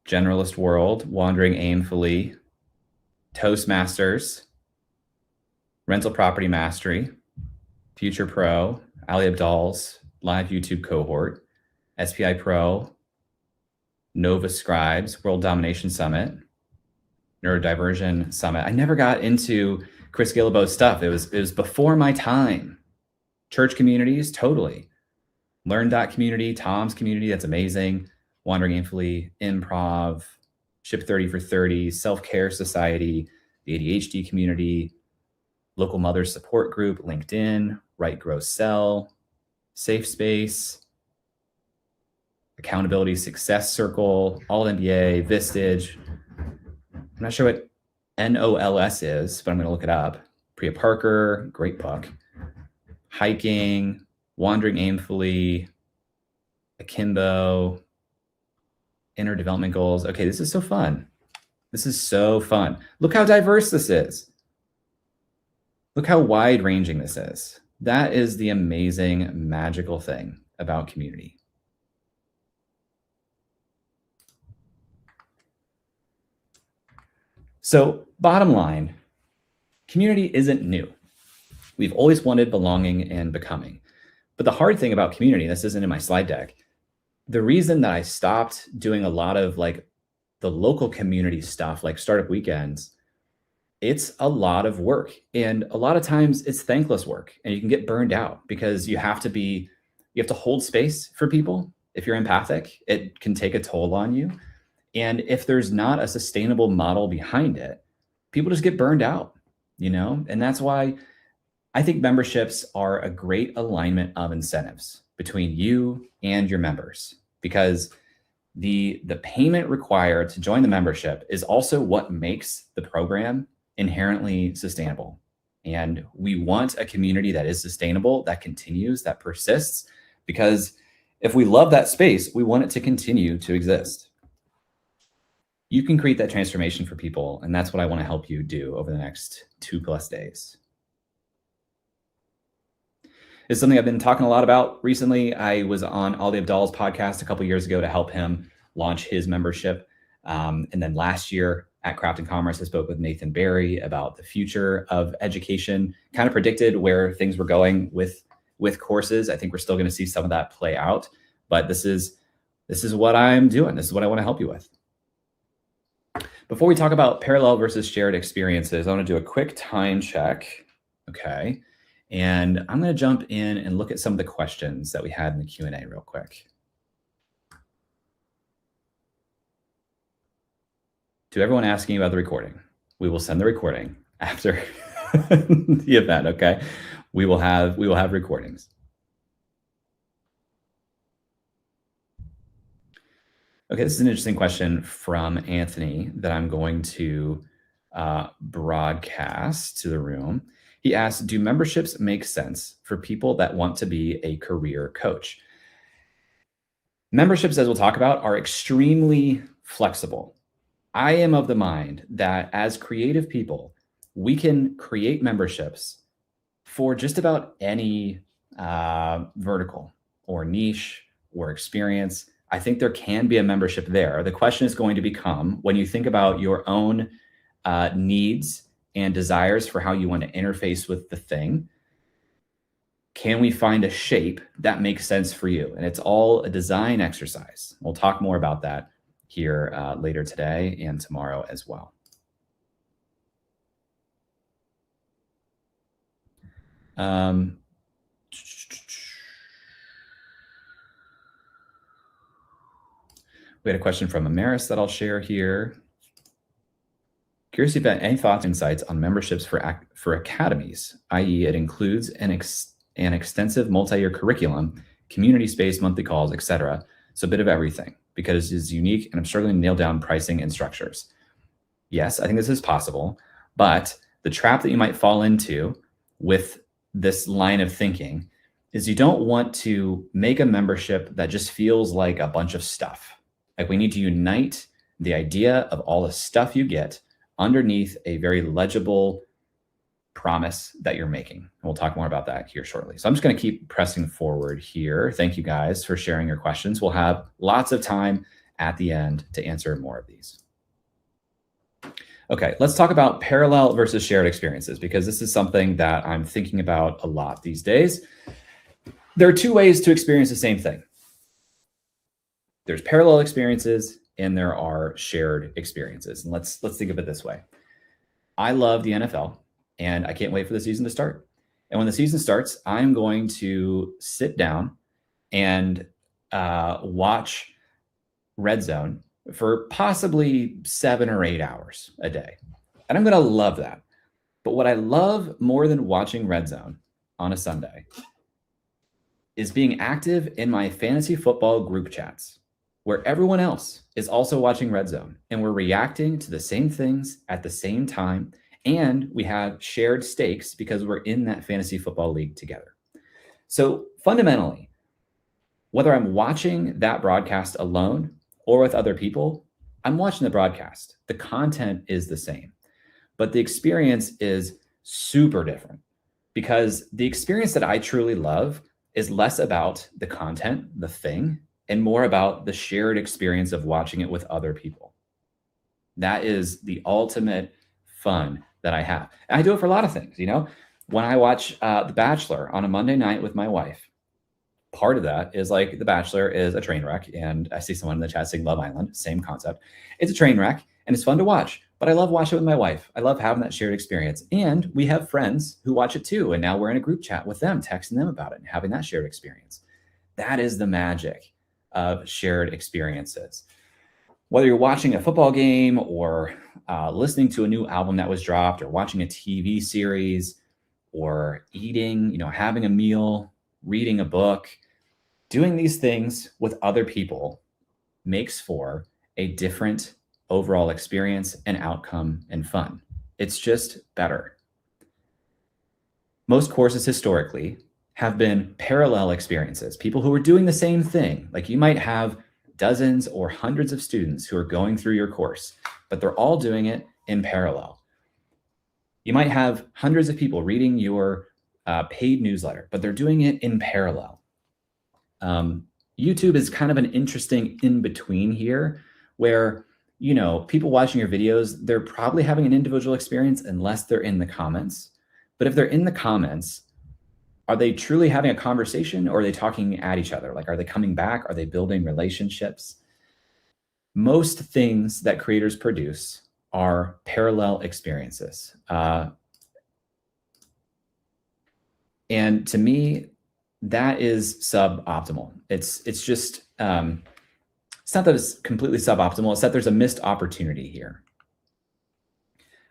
generalist world, wandering aimfully, Toastmasters, rental property mastery, Future Pro, Ali Abdal's live YouTube cohort, SPI Pro, Nova Scribes, World Domination Summit, Neurodiversion Summit. I never got into Chris Guillebeau's stuff. It was before my time. Church communities, totally. Learn.community, Tom's community, that's amazing. Wandering Aimfully, improv, Ship 30 for 30, Self-Care Society, the ADHD community, Local Mothers Support Group, LinkedIn, Right Grow Sell, Safe Space, Accountability Success Circle, All NBA, Vistage. I'm not sure what NOLS is, but I'm going to look it up. Priya Parker, great book. Hiking, Wandering Aimfully, Akimbo, Inner Development Goals. Okay, this is so fun. This is so fun. Look how diverse this is. Look how wide-ranging this is. That is the amazing, magical thing about community. So, bottom line, community isn't new. We've always wanted belonging and becoming. But the hard thing about community, this isn't in my slide deck, the reason that I stopped doing a lot of like the local community stuff, like startup weekends, it's a lot of work. And a lot of times it's thankless work, and you can get burned out because you have to hold space for people. If you're empathic, it can take a toll on you. And if there's not a sustainable model behind it, people just get burned out, And that's why I think memberships are a great alignment of incentives between you and your members, because the payment required to join the membership is also what makes the program inherently sustainable. And we want a community that is sustainable, that continues, that persists, because if we love that space, we want it to continue to exist. You can create that transformation for people, and that's what I want to help you do over the next 2+ days. It's something I've been talking a lot about recently. I was on Ali Abdal's podcast a couple years ago to help him launch his membership. And then last year at Craft and Commerce, I spoke with Nathan Barry about the future of education, kind of predicted where things were going with courses. I think we're still going to see some of that play out, but this is what I'm doing. This is what I want to help you with. Before we talk about parallel versus shared experiences, I want to do a quick time check. Okay. And I'm going to jump in and look at some of the questions that we had in the Q&A real quick. To everyone asking about the recording, we will send the recording after the event, okay? We will have recordings. Okay, this is an interesting question from Anthony that I'm going to broadcast to the room. He asks, do memberships make sense for people that want to be a career coach? Memberships, as we'll talk about, are extremely flexible. I am of the mind that as creative people, we can create memberships for just about any vertical or niche or experience. I think there can be a membership there. The question is going to become, when you think about your own needs and desires for how you want to interface with the thing, can we find a shape that makes sense for you? And it's all a design exercise. We'll talk more about that here later today and tomorrow as well. We had a question from Amaris that I'll share here. Curious if you have any thoughts, insights on memberships for academies, i.e. it includes an extensive multi-year curriculum, community space, monthly calls, etc. So a bit of everything, because it's unique and I'm struggling to nail down pricing and structures. Yes, I think this is possible, but the trap that you might fall into with this line of thinking is you don't want to make a membership that just feels like a bunch of stuff. Like, we need to unite the idea of all the stuff you get underneath a very legible promise that you're making. And we'll talk more about that here shortly. So I'm just going to keep pressing forward here. Thank you guys for sharing your questions. We'll have lots of time at the end to answer more of these. Okay, let's talk about parallel versus shared experiences, because this is something that I'm thinking about a lot these days. There are two ways to experience the same thing. There's parallel experiences and there are shared experiences. And let's think of it this way. I love the NFL and I can't wait for the season to start. And when the season starts, I'm going to sit down and watch Red Zone for possibly 7 or 8 hours a day. And I'm going to love that. But what I love more than watching Red Zone on a Sunday is being active in my fantasy football group chats, where everyone else is also watching Red Zone and we're reacting to the same things at the same time. And we have shared stakes because we're in that fantasy football league together. So fundamentally, whether I'm watching that broadcast alone or with other people, I'm watching the broadcast. The content is the same, but the experience is super different, because the experience that I truly love is less about the content, the thing, and more about the shared experience of watching it with other people. That is the ultimate fun that I have. And I do it for a lot of things. You know, when I watch The Bachelor on a Monday night with my wife, part of that is like The Bachelor is a train wreck. And I see someone in the chat saying Love Island, same concept. It's a train wreck and it's fun to watch, but I love watching it with my wife. I love having that shared experience. And we have friends who watch it too. And now we're in a group chat with them, texting them about it and having that shared experience. That is the magic of shared experiences. Whether you're watching a football game or listening to a new album that was dropped, or watching a TV series, or eating, you know, having a meal, reading a book, doing these things with other people makes for a different overall experience and outcome and fun. It's just better. Most courses historically have been parallel experiences, people who are doing the same thing. Like, you might have dozens or hundreds of students who are going through your course, but they're all doing it in parallel. You might have hundreds of people reading your paid newsletter, but they're doing it in parallel. YouTube is kind of an interesting in-between here, where, you know, people watching your videos, they're probably having an individual experience unless they're in the comments. But if they're in the comments, are they truly having a conversation, or are they talking at each other? Like, are they coming back? Are they building relationships? Most things that creators produce are parallel experiences. And to me, that is suboptimal. It's just, it's not that it's completely suboptimal, it's that there's a missed opportunity here.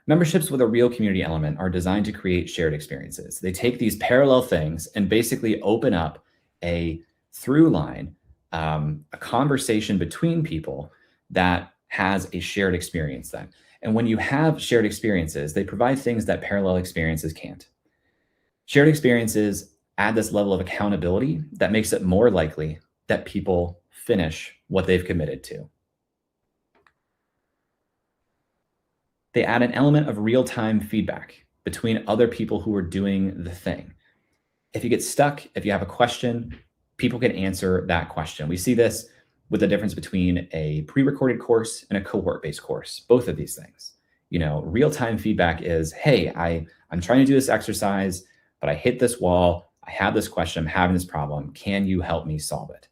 Memberships with a real community element are designed to create shared experiences. They take these parallel things and basically open up a through line, a conversation between people that has a shared experience then. And when you have shared experiences, they provide things that parallel experiences can't. Shared experiences add this level of accountability that makes it more likely that people finish what they've committed to. They add an element of real-time feedback between other people who are doing the thing. If you get stuck, if you have a question, people can answer that question. We see this with the difference between a pre-recorded course and a cohort-based course, both of these things. You know, real-time feedback is, hey, I'm trying to do this exercise, but I hit this wall. I have this question, I'm having this problem. Can you help me solve it?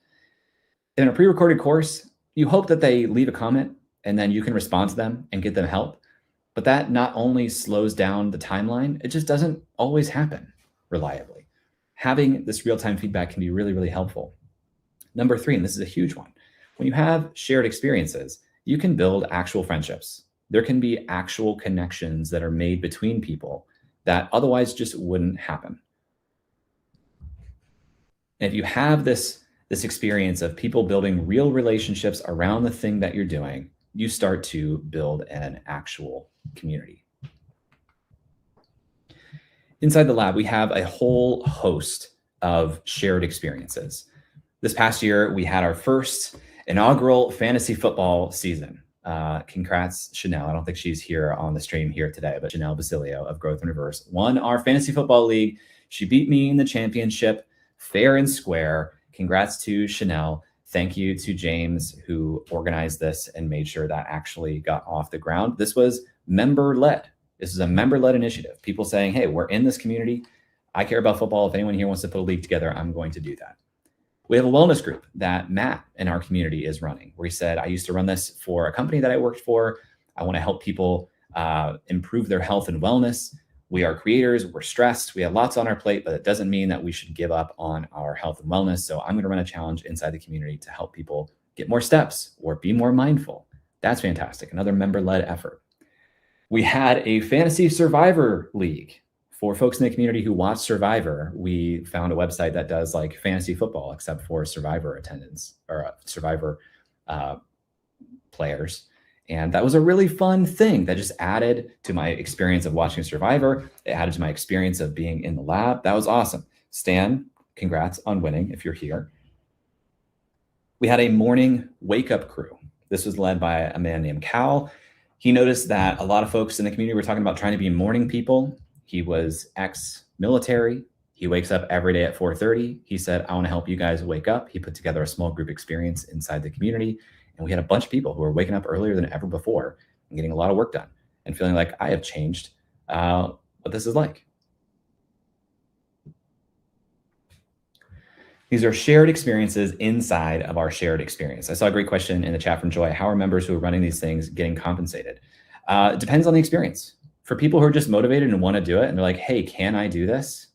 In a pre-recorded course, you hope that they leave a comment and then you can respond to them and get them help. But that not only slows down the timeline, it just doesn't always happen reliably. Having this real-time feedback can be really, really helpful. Number 3, and this is a huge one, when you have shared experiences, you can build actual friendships. There can be actual connections that are made between people that otherwise just wouldn't happen. And if you have this experience of people building real relationships around the thing that you're doing, you start to build an actual community. Inside the lab, we have a whole host of shared experiences. This past year, we had our first inaugural fantasy football season. Congrats, Chanel. I don't think she's here on the stream here today, but Chanel Basilio of Growth in Reverse won our fantasy football league. She beat me in the championship, fair and square. Congrats to Chanel. Thank you to James, who organized this and made sure that actually got off the ground. This was member-led. This is a member-led initiative. People saying, hey, we're in this community. I care about football. If anyone here wants to put a league together, I'm going to do that. We have a wellness group that Matt in our community is running, where he said, I used to run this for a company that I worked for. I want to help people improve their health and wellness. We are creators, we're stressed, we have lots on our plate, but it doesn't mean that we should give up on our health and wellness. So I'm going to run a challenge inside the community to help people get more steps or be more mindful. That's fantastic. Another member-led effort. We had a fantasy survivor league. For folks in the community who watch Survivor, we found a website that does like fantasy football, except for Survivor attendance or Survivor players. And that was a really fun thing that just added to my experience of watching Survivor. It added to my experience of being in the lab. That was awesome. Stan, congrats on winning if you're here. We had a morning wake-up crew. This was led by a man named Cal. He noticed that a lot of folks in the community were talking about trying to be morning people. He was ex-military. He wakes up every day at 4:30. He said, I want to help you guys wake up. He put together a small group experience inside the community. And we had a bunch of people who were waking up earlier than ever before and getting a lot of work done and feeling like I have changed what this is like. These are shared experiences inside of our shared experience. I saw a great question in the chat from Joy. How are members who are running these things getting compensated? It depends on the experience. For people who are just motivated and want to do it and they're like, hey, can I do this?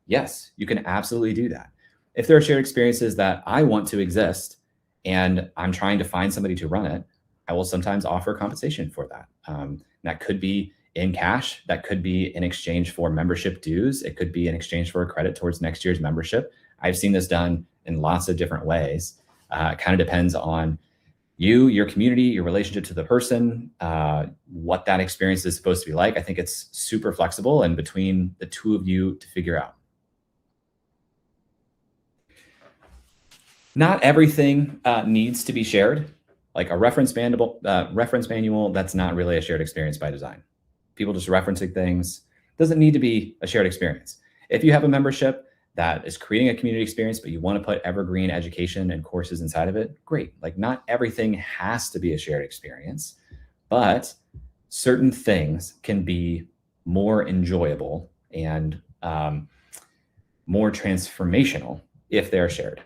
Yes, you can absolutely do that. If there are shared experiences that I want to exist and I'm trying to find somebody to run it, I will sometimes offer compensation for that. That could be in cash. That could be in exchange for membership dues. It could be in exchange for a credit towards next year's membership. I've seen this done in lots of different ways. It kind of depends on you, your community, your relationship to the person, what that experience is supposed to be like. I think it's super flexible and between the two of you to figure out. Not everything needs to be shared. Like a reference manual, that's not really a shared experience by design. People just referencing things doesn't need to be a shared experience. If you have a membership that is creating a community experience, but you want to put evergreen education and courses inside of it, great. Like not everything has to be a shared experience, but certain things can be more enjoyable and more transformational if they're shared.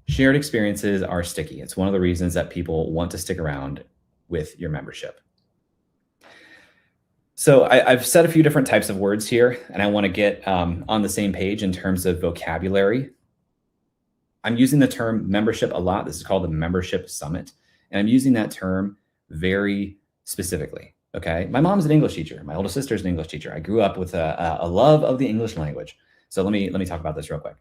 Shared experiences are sticky. It's one of the reasons that people want to stick around with your membership. So I've said a few different types of words here, and I want to get on the same page in terms of vocabulary. I'm using the term membership a lot. This is called the Membership Summit, and I'm using that term very specifically, okay? My mom's an English teacher. My older sister's an English teacher. I grew up with a love of the English language. So let me talk about this real quick.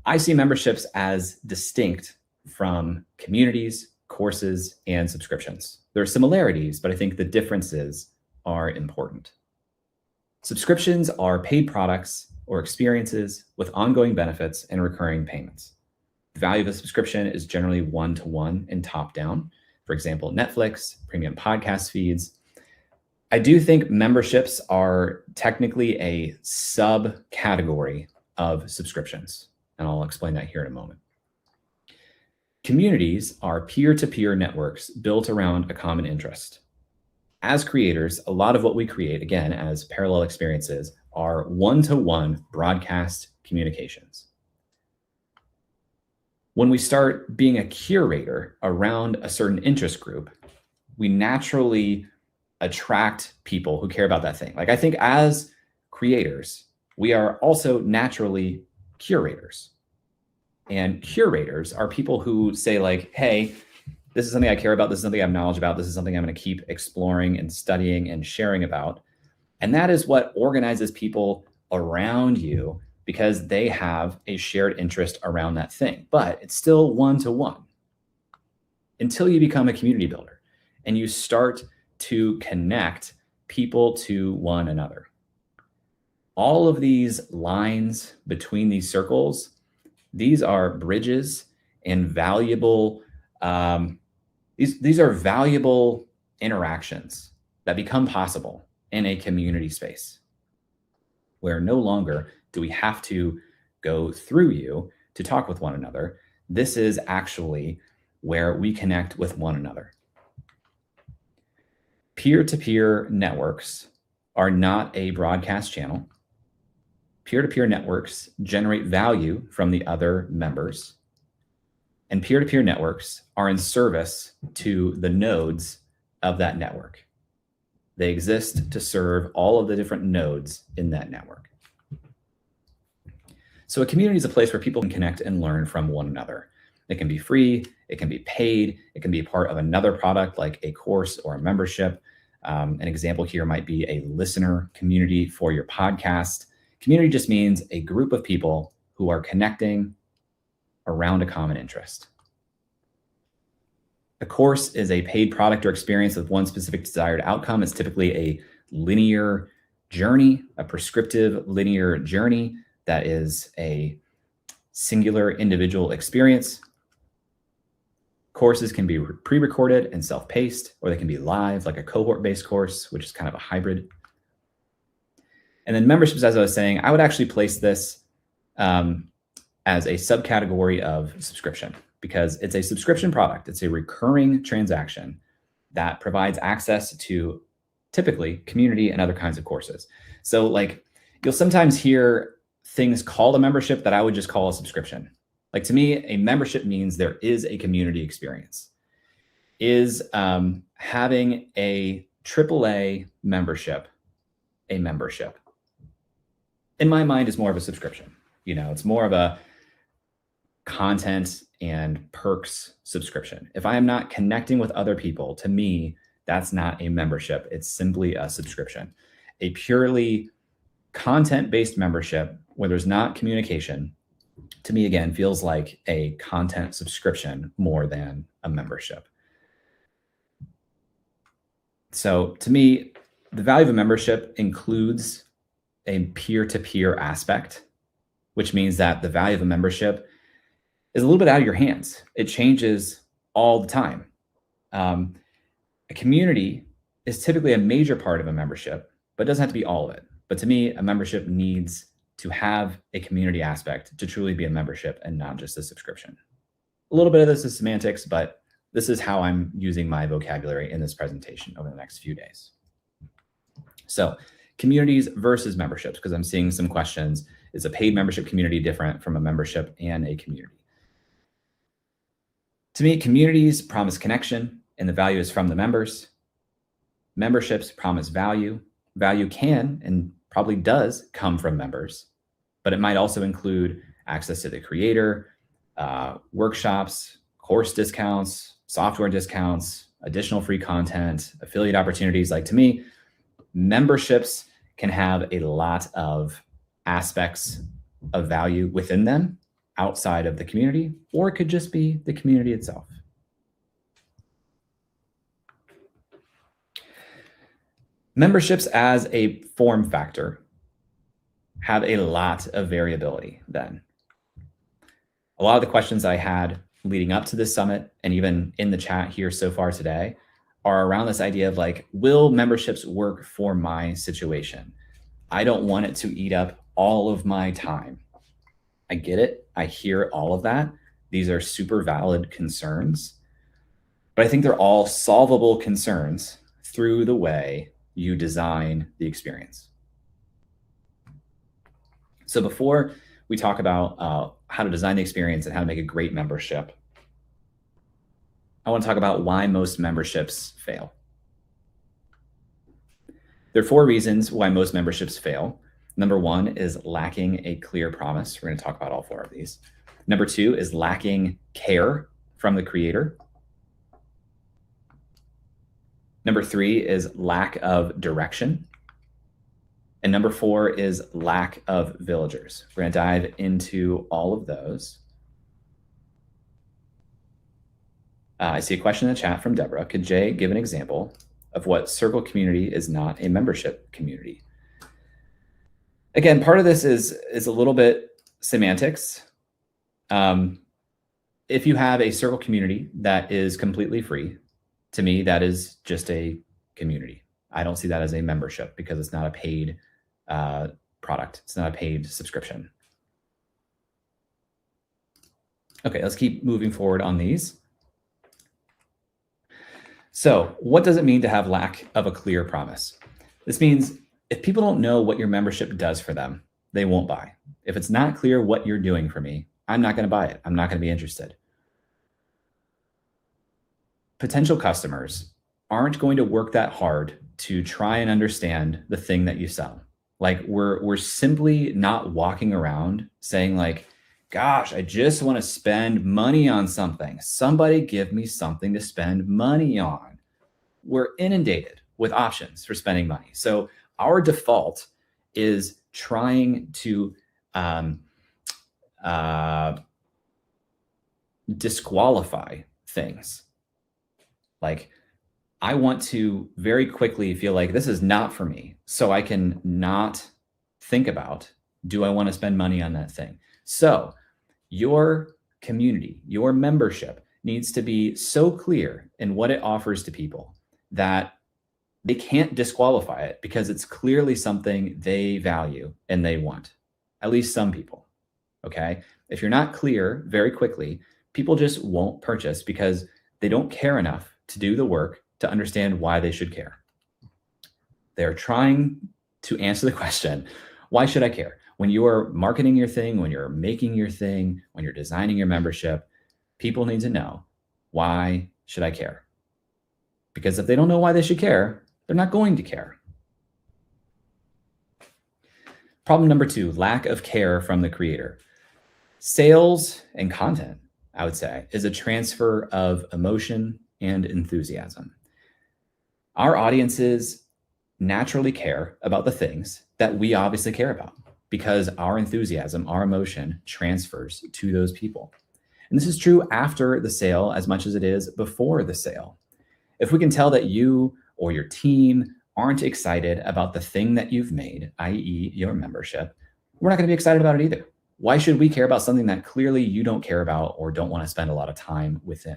I see memberships as distinct from communities, courses, and subscriptions. There are similarities, but I think the differences are important. Subscriptions are paid products or experiences with ongoing benefits and recurring payments. The value of a subscription is generally one-to-one and top-down. For example, Netflix, premium podcast feeds. I do think memberships are technically a subcategory of subscriptions, and I'll explain that here in a moment. Communities are peer-to-peer networks built around a common interest. As creators, a lot of what we create, again, as parallel experiences, are one-to-one broadcast communications. When we start being a curator around a certain interest group, we naturally attract people who care about that thing. Like, I think as creators, we are also naturally curators. And curators are people who say like, hey, this is something I care about. This is something I have knowledge about. This is something I'm going to keep exploring and studying and sharing about. And that is what organizes people around you, because they have a shared interest around that thing. But it's still one-to-one until you become a community builder and you start to connect people to one another. All of these lines between these circles, these are bridges and valuable, these are valuable interactions that become possible in a community space, where no longer do we have to go through you to talk with one another. This is actually where we connect with one another. Peer-to-peer networks are not a broadcast channel. Peer-to-peer networks generate value from the other members. And peer-to-peer networks are in service to the nodes of that network. They exist to serve all of the different nodes in that network. So a community is a place where people can connect and learn from one another. It can be free, it can be paid, it can be a part of another product like a course or a membership. An example here might be a listener community for your podcast. Community just means a group of people who are connecting around a common interest. A course is a paid product or experience with one specific desired outcome. It's typically a linear journey, a prescriptive linear journey that is a singular individual experience. Courses can be pre-recorded and self-paced, or they can be live, like a cohort-based course, which is kind of a hybrid. And then memberships, as I was saying, I would actually place this as a subcategory of subscription, because it's a subscription product. It's a recurring transaction that provides access to typically community and other kinds of courses. So like, you'll sometimes hear things called a membership that I would just call a subscription. Like, to me, a membership means there is a community experience. Is having a AAA membership a membership? In my mind, is more of a subscription. You know, it's more of a content and perks subscription. If I am not connecting with other people, to me, that's not a membership. It's simply a subscription. A purely content-based membership where there's not communication, to me, again, feels like a content subscription more than a membership. So to me, the value of a membership includes a peer-to-peer aspect, which means that the value of a membership is a little bit out of your hands. It changes all the time. A community is typically a major part of a membership, but it doesn't have to be all of it. But to me, a membership needs to have a community aspect to truly be a membership and not just a subscription. A little bit of this is semantics, but this is how I'm using my vocabulary in this presentation over the next few days. So communities versus memberships, because I'm seeing some questions. Is a paid membership community different from a membership and a community? To me, communities promise connection and the value is from the members. Memberships promise value. Value can and probably does come from members, but it might also include access to the creator, workshops, course discounts, software discounts, additional free content, affiliate opportunities. Like, to me, memberships can have a lot of aspects of value within them outside of the community, or it could just be the community itself. Memberships as a form factor have a lot of variability then. A lot of the questions I had leading up to this summit and even in the chat here so far today are around this idea of like, will memberships work for my situation? I don't want it to eat up all of my time. I get it. I hear all of that. These are super valid concerns, but I think they're all solvable concerns through the way you design the experience. So before we talk about how to design the experience and how to make a great membership, I want to talk about why most memberships fail. There are 4 reasons why most memberships fail. Number 1 is lacking a clear promise. We're going to talk about all 4 of these. Number 2 is lacking care from the creator. Number 3 is lack of direction. And number 4 is lack of villagers. We're going to dive into all of those. I see a question in the chat from Deborah. Could Jay give an example of what Circle community is not a membership community? Again, part of this is a little bit semantics. If you have a Circle community that is completely free, to me, that is just a community. I don't see that as a membership because it's not a paid product. It's not a paid subscription. Okay, let's keep moving forward on these. So what does it mean to have lack of a clear promise? This means if people don't know what your membership does for them, they won't buy. If it's not clear what you're doing for me, I'm not going to buy it. I'm not going to be interested. Potential customers aren't going to work that hard to try and understand the thing that you sell. Like we're simply not walking around saying like, gosh, I just want to spend money on something. Somebody give me something to spend money on. We're inundated with options for spending money. So our default is trying to disqualify things. Like I want to very quickly feel like this is not for me. So I can not think about, do I want to spend money on that thing? So your community, your membership needs to be so clear in what it offers to people that they can't disqualify it because it's clearly something they value and they want, at least some people, okay? If you're not clear very quickly, people just won't purchase because they don't care enough to do the work to understand why they should care. They're trying to answer the question, why should I care? When you are marketing your thing, when you're making your thing, when you're designing your membership, people need to know, why should I care? Because if they don't know why they should care, they're not going to care. Problem number 2, lack of care from the creator. Sales and content, I would say, is a transfer of emotion and enthusiasm. Our audiences naturally care about the things that we obviously care about because our enthusiasm, our emotion transfers to those people. And this is true after the sale as much as it is before the sale. If we can tell that you or your team aren't excited about the thing that you've made, i.e. your membership, we're not going to be excited about it either. Why should we care about something that clearly you don't care about or don't want to spend a lot of time within?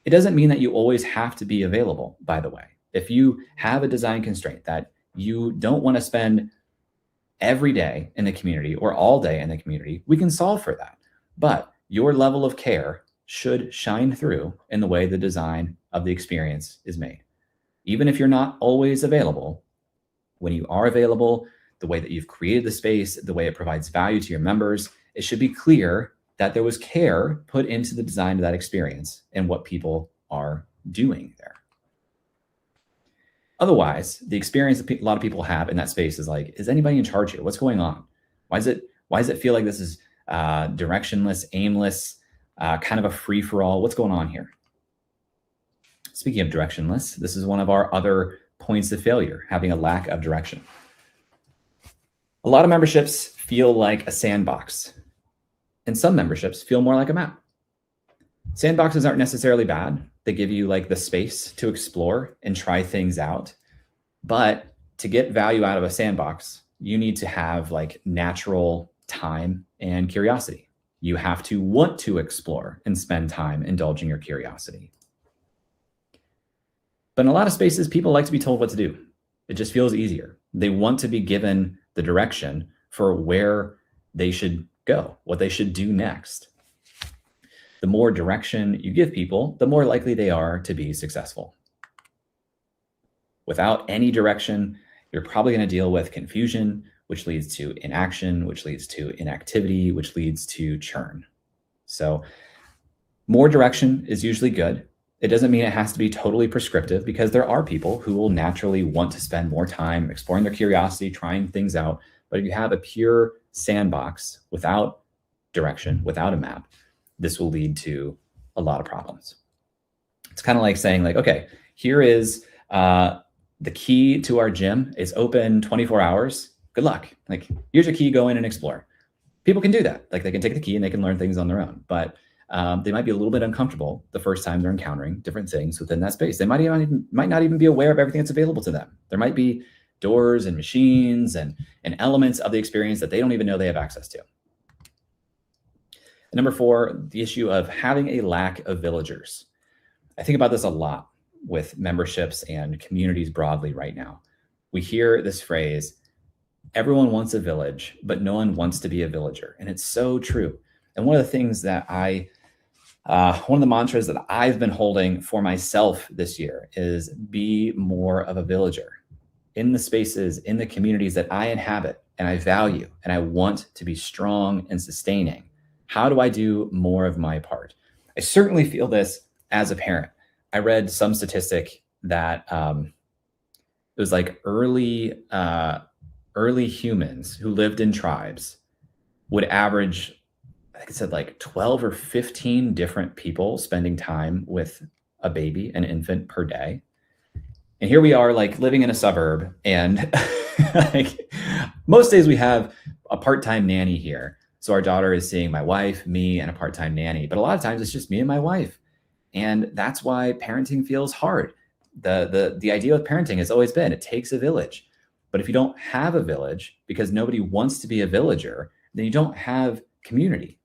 It doesn't mean that you always have to be available, by the way. If you have a design constraint that you don't want to spend every day in the community or all day in the community, we can solve for that. But your level of care should shine through in the way the design of the experience is made. Even if you're not always available, when you are available, the way that you've created the space, the way it provides value to your members, it should be clear that there was care put into the design of that experience and what people are doing there. Otherwise, the experience that a lot of people have in that space is like, is anybody in charge here? What's going on? Why does it feel like this is directionless, aimless, kind of a free-for-all? What's going on here? Speaking of directionless, this is one of our other points of failure, having a lack of direction. A lot of memberships feel like a sandbox, and some memberships feel more like a map. Sandboxes aren't necessarily bad. They give you like the space to explore and try things out. But to get value out of a sandbox, you need to have like natural time and curiosity. You have to want to explore and spend time indulging your curiosity. But in a lot of spaces, people like to be told what to do. It just feels easier. They want to be given the direction for where they should go, what they should do next. The more direction you give people, the more likely they are to be successful. Without any direction, you're probably going to deal with confusion, which leads to inaction, which leads to inactivity, which leads to churn. So more direction is usually good. It doesn't mean it has to be totally prescriptive, because there are people who will naturally want to spend more time exploring their curiosity, trying things out. But if you have a pure sandbox without direction, without a map, this will lead to a lot of problems. It's kind of like saying, like, okay, here is the key to our gym. It's open 24 hours. Good luck. Like, here's your key, go in and explore. People can do that. Like, they can take the key and they can learn things on their own. But they might be a little bit uncomfortable the first time they're encountering different things within that space. They might not even be aware of everything that's available to them. There might be doors and machines and elements of the experience that they don't even know they have access to. And number 4, the issue of having a lack of villagers. I think about this a lot with memberships and communities broadly right now. We hear this phrase, everyone wants a village, but no one wants to be a villager. And it's so true. And one of the things that one of the mantras that I've been holding for myself this year is be more of a villager in the spaces, in the communities that I inhabit and I value and I want to be strong and sustaining. How do I do more of my part? I certainly feel this as a parent. I read some statistic that it was like early humans who lived in tribes would average, I think it said like 12 or 15 different people spending time with a baby, an infant per day. And here we are, like, living in a suburb, and like, most days we have a part-time nanny here. So our daughter is seeing my wife, me, and a part-time nanny. But a lot of times it's just me and my wife. And that's why parenting feels hard. The idea of parenting has always been, it takes a village. But if you don't have a village, because nobody wants to be a villager, then you don't have community.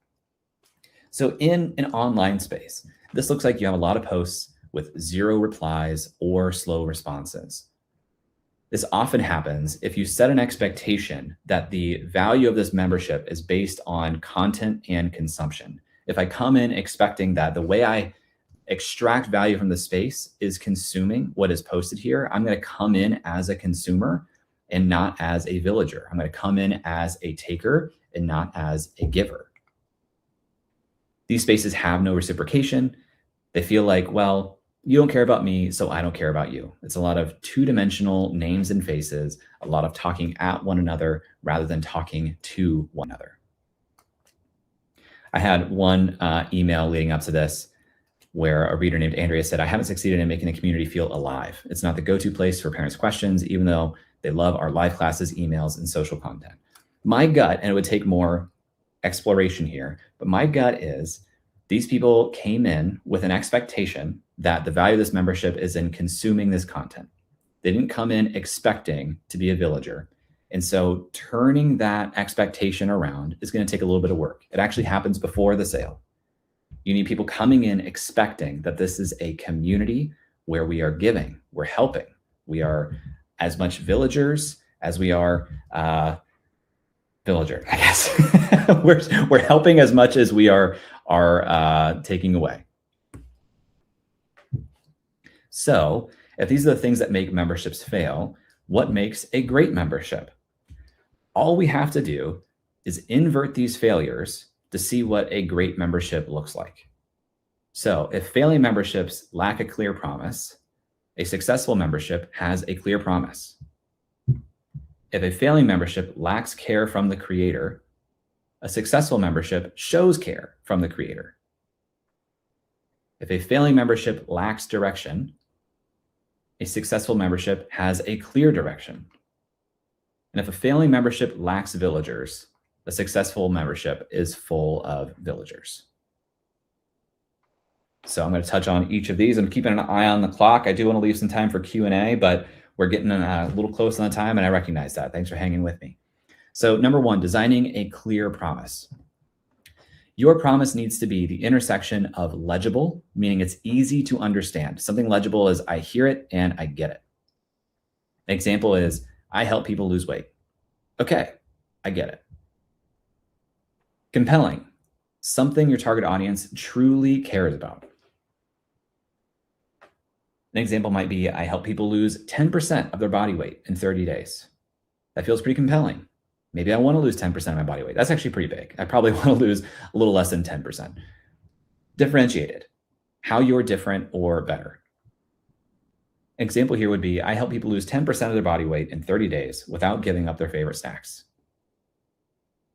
So in an online space, this looks like you have a lot of posts with 0 replies or slow responses. This often happens if you set an expectation that the value of this membership is based on content and consumption. If I come in expecting that the way I extract value from the space is consuming what is posted here, I'm going to come in as a consumer and not as a villager. I'm going to come in as a taker and not as a giver. These spaces have no reciprocation. They feel like, well, you don't care about me, so I don't care about you. It's a lot of two-dimensional names and faces, a lot of talking at one another rather than talking to one another. I had one email leading up to this where a reader named Andrea said, I haven't succeeded in making the community feel alive. It's not the go-to place for parents' questions, even though they love our live classes, emails, and social content. My gut, and it would take more exploration here, but my gut is these people came in with an expectation that the value of this membership is in consuming this content. They didn't come in expecting to be a villager. And so turning that expectation around is going to take a little bit of work. It actually happens before the sale. You need people coming in expecting that this is a community where we are giving, we're helping. We are as much villagers as we are villager, I guess. we're helping as much as we are taking away. So if these are the things that make memberships fail, what makes a great membership? All we have to do is invert these failures to see what a great membership looks like. So if failing memberships lack a clear promise, a successful membership has a clear promise. If a failing membership lacks care from the creator, a successful membership shows care from the creator. If a failing membership lacks direction, a successful membership has a clear direction. And if a failing membership lacks villagers, a successful membership is full of villagers. So I'm going to touch on each of these. I'm keeping an eye on the clock. I do want to leave some time for Q&A, but we're getting a little close on the time, and I recognize that. Thanks for hanging with me. So number 1, designing a clear promise. Your promise needs to be the intersection of legible, meaning it's easy to understand. Something legible is I hear it and I get it. An example is I help people lose weight. Okay, I get it. Compelling, something your target audience truly cares about. An example might be, I help people lose 10% of their body weight in 30 days. That feels pretty compelling. Maybe I want to lose 10% of my body weight. That's actually pretty big. I probably want to lose a little less than 10%. Differentiated, how you're different or better. Example here would be, I help people lose 10% of their body weight in 30 days without giving up their favorite snacks.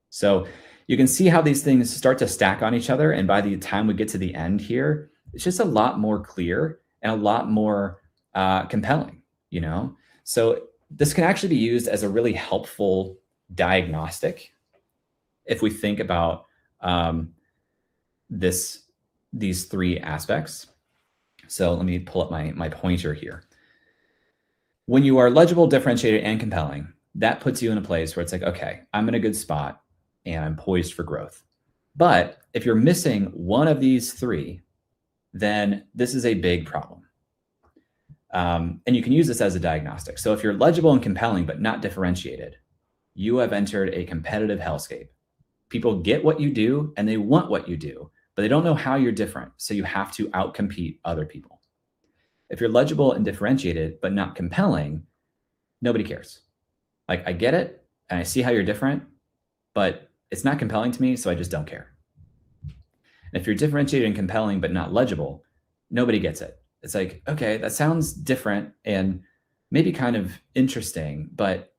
So you can see how these things start to stack on each other. And by the time we get to the end here, it's just a lot more clear and a lot more compelling, you know? So this can actually be used as a really helpful diagnostic if we think about these three aspects. So let me pull up my pointer here. When you are legible, differentiated, and compelling, that puts you in a place where it's like, okay, I'm in a good spot and I'm poised for growth. But if you're missing one of these three, then this is a big problem. And you can use this as a diagnostic. So if you're legible and compelling, but not differentiated, you have entered a competitive hellscape. People get what you do and they want what you do, but they don't know how you're different. So you have to outcompete other people. If you're legible and differentiated, but not compelling, nobody cares. Like, I get it and I see how you're different, but it's not compelling to me, so I just don't care. And if you're differentiated and compelling, but not legible, nobody gets it. It's like, okay, that sounds different and maybe kind of interesting, but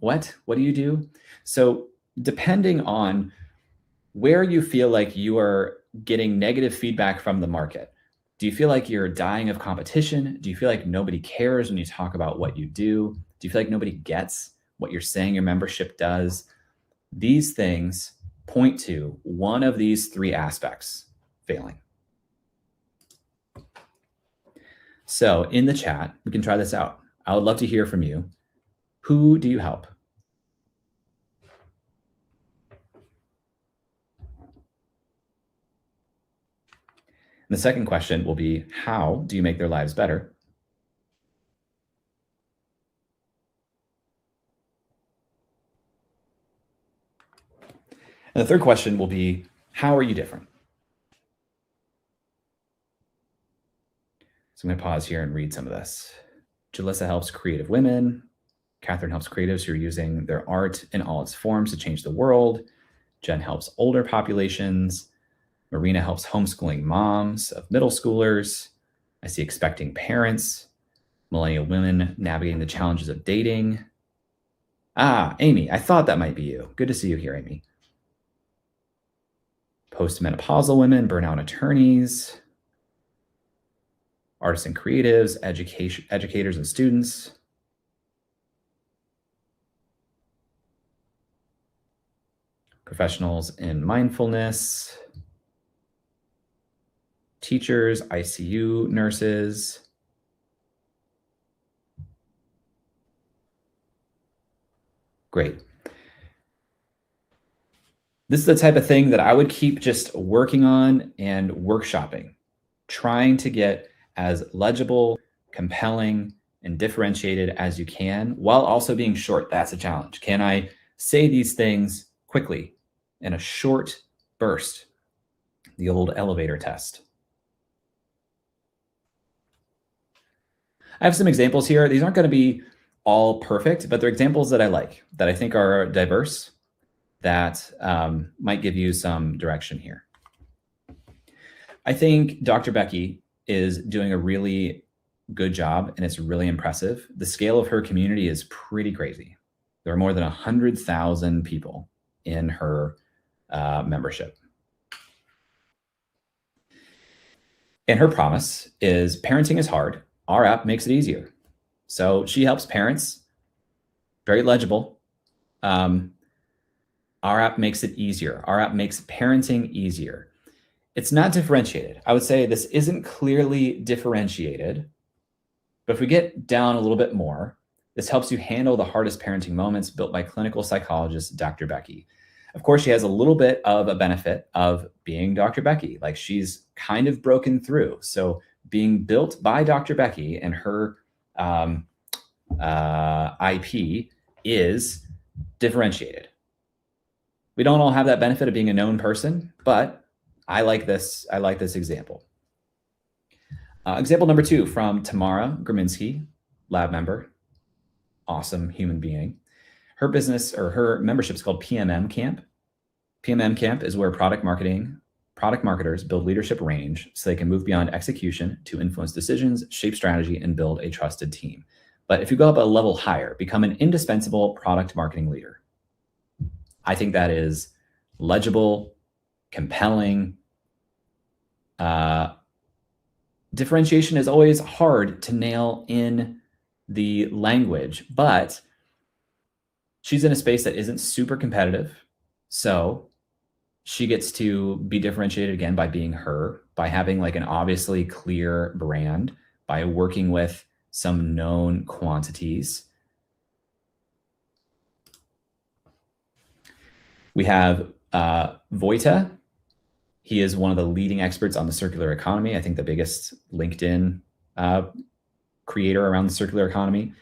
what do you do? So depending on where you feel like you are getting negative feedback from the market, do you feel like you're dying of competition? Do you feel like nobody cares when you talk about what you do? Do you feel like nobody gets what you're saying your membership does? These things point to one of these three aspects failing. So in the chat, we can try this out. I would love to hear from you. Who do you help? And the second question will be, how do you make their lives better? And the third question will be, how are you different? So I'm going to pause here and read some of this. Jalissa helps creative women. Catherine helps creatives who are using their art in all its forms to change the world. Jen helps older populations. Marina helps homeschooling moms of middle schoolers. I see expecting parents. Millennial women navigating the challenges of dating. Ah, Amy, I thought that might be you. Good to see you here, Amy. Postmenopausal women, burnout attorneys, artists and creatives, educators and students. Professionals in mindfulness, teachers, ICU nurses. Great. This is the type of thing that I would keep just working on and workshopping, trying to get as legible, compelling, and differentiated as you can, while also being short. That's a challenge. Can I say these things quickly in a short burst? The old elevator test. I have some examples here. These aren't going to be all perfect, but they're examples that I like, that I think are diverse, that might give you some direction here. I think Dr. Becky is doing a really good job, and it's really impressive. The scale of her community is pretty crazy. There are more than 100,000 people in her membership. And her promise is, parenting is hard. Our app makes it easier. So she helps parents, very legible. Our app makes it easier. Our app makes parenting easier. It's not differentiated. I would say this isn't clearly differentiated, but if we get down a little bit more, this helps you handle the hardest parenting moments, built by clinical psychologist Dr. Becky. Of course, she has a little bit of a benefit of being Dr. Becky, like she's kind of broken through. So being built by Dr. Becky and her IP is differentiated. We don't all have that benefit of being a known person, but I like this example. Example number 2 from Tamara Graminsky, lab member, awesome human being. Her business or her membership is called PMM Camp. PMM Camp is where product marketers build leadership range so they can move beyond execution to influence decisions, shape strategy, and build a trusted team. But if you go up a level higher, become an indispensable product marketing leader. I think that is legible, compelling. Differentiation is always hard to nail in the language, but she's in a space that isn't super competitive. So she gets to be differentiated again by being her, by having like an obviously clear brand, by working with some known quantities. We have Vojta. He is one of the leading experts on the circular economy. I think the biggest LinkedIn creator around the circular economy.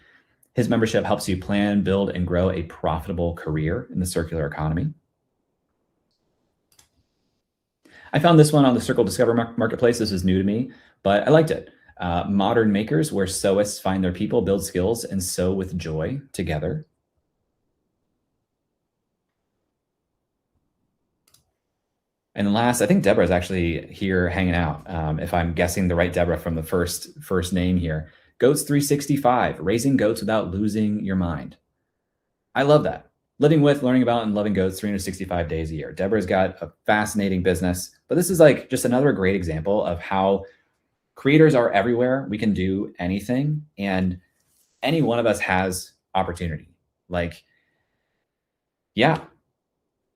His membership helps you plan, build, and grow a profitable career in the circular economy. I found this one on the Circle Discover Marketplace. This is new to me, but I liked it. Modern makers, where sewists find their people, build skills, and sew with joy together. And last, I think Deborah is actually here hanging out. If I'm guessing the right Deborah from the first name here. Goats 365, raising goats without losing your mind. I love that. Living with, learning about, and loving goats 365 days a year. Deborah's got a fascinating business, but this is like just another great example of how creators are everywhere. We can do anything, and any one of us has opportunity. Like, yeah,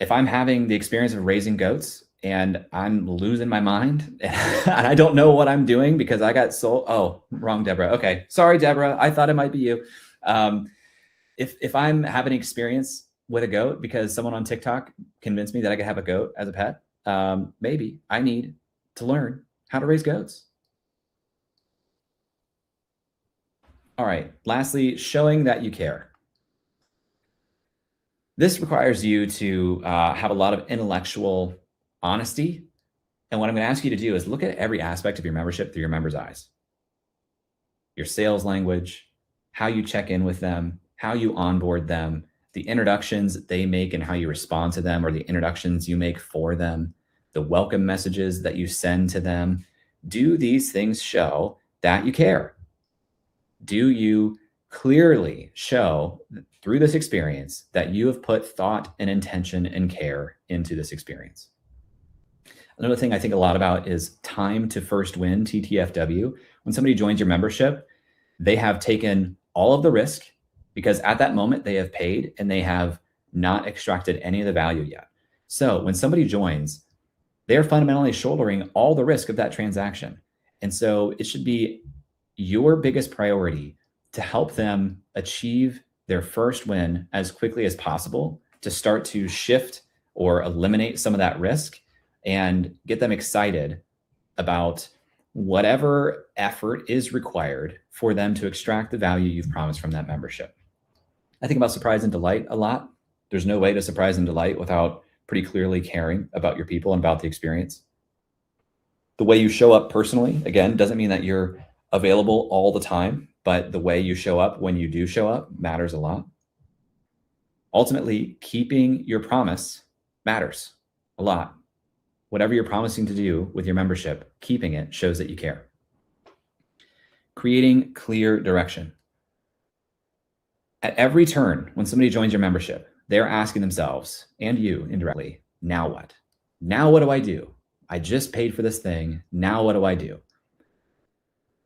if I'm having the experience of raising goats and I'm losing my mind and I don't know what I'm doing because I got sold. Oh, wrong, Deborah. Okay. Sorry, Deborah. I thought it might be you. If I'm having an experience with a goat because someone on TikTok convinced me that I could have a goat as a pet, maybe I need to learn how to raise goats. All right. Lastly, showing that you care. This requires you to have a lot of intellectual honesty. And what I'm going to ask you to do is look at every aspect of your membership through your members' eyes. Your sales language, how you check in with them, how you onboard them, the introductions they make and how you respond to them, or the introductions you make for them, the welcome messages that you send to them. Do these things show that you care? Do you clearly show through this experience that you have put thought and intention and care into this experience? Another thing I think a lot about is time to first win, TTFW. When somebody joins your membership, they have taken all of the risk because at that moment they have paid and they have not extracted any of the value yet. So when somebody joins, they're fundamentally shouldering all the risk of that transaction. And so it should be your biggest priority to help them achieve their first win as quickly as possible, to start to shift or eliminate some of that risk and get them excited about whatever effort is required for them to extract the value you've promised from that membership. I think about surprise and delight a lot. There's no way to surprise and delight without pretty clearly caring about your people and about the experience. The way you show up personally, again, doesn't mean that you're available all the time, but the way you show up when you do show up matters a lot. Ultimately, keeping your promise matters a lot. Whatever you're promising to do with your membership, keeping it shows that you care. Creating clear direction. At every turn, when somebody joins your membership, they're asking themselves, and you indirectly, now what? Now what do I do? I just paid for this thing. Now what do I do?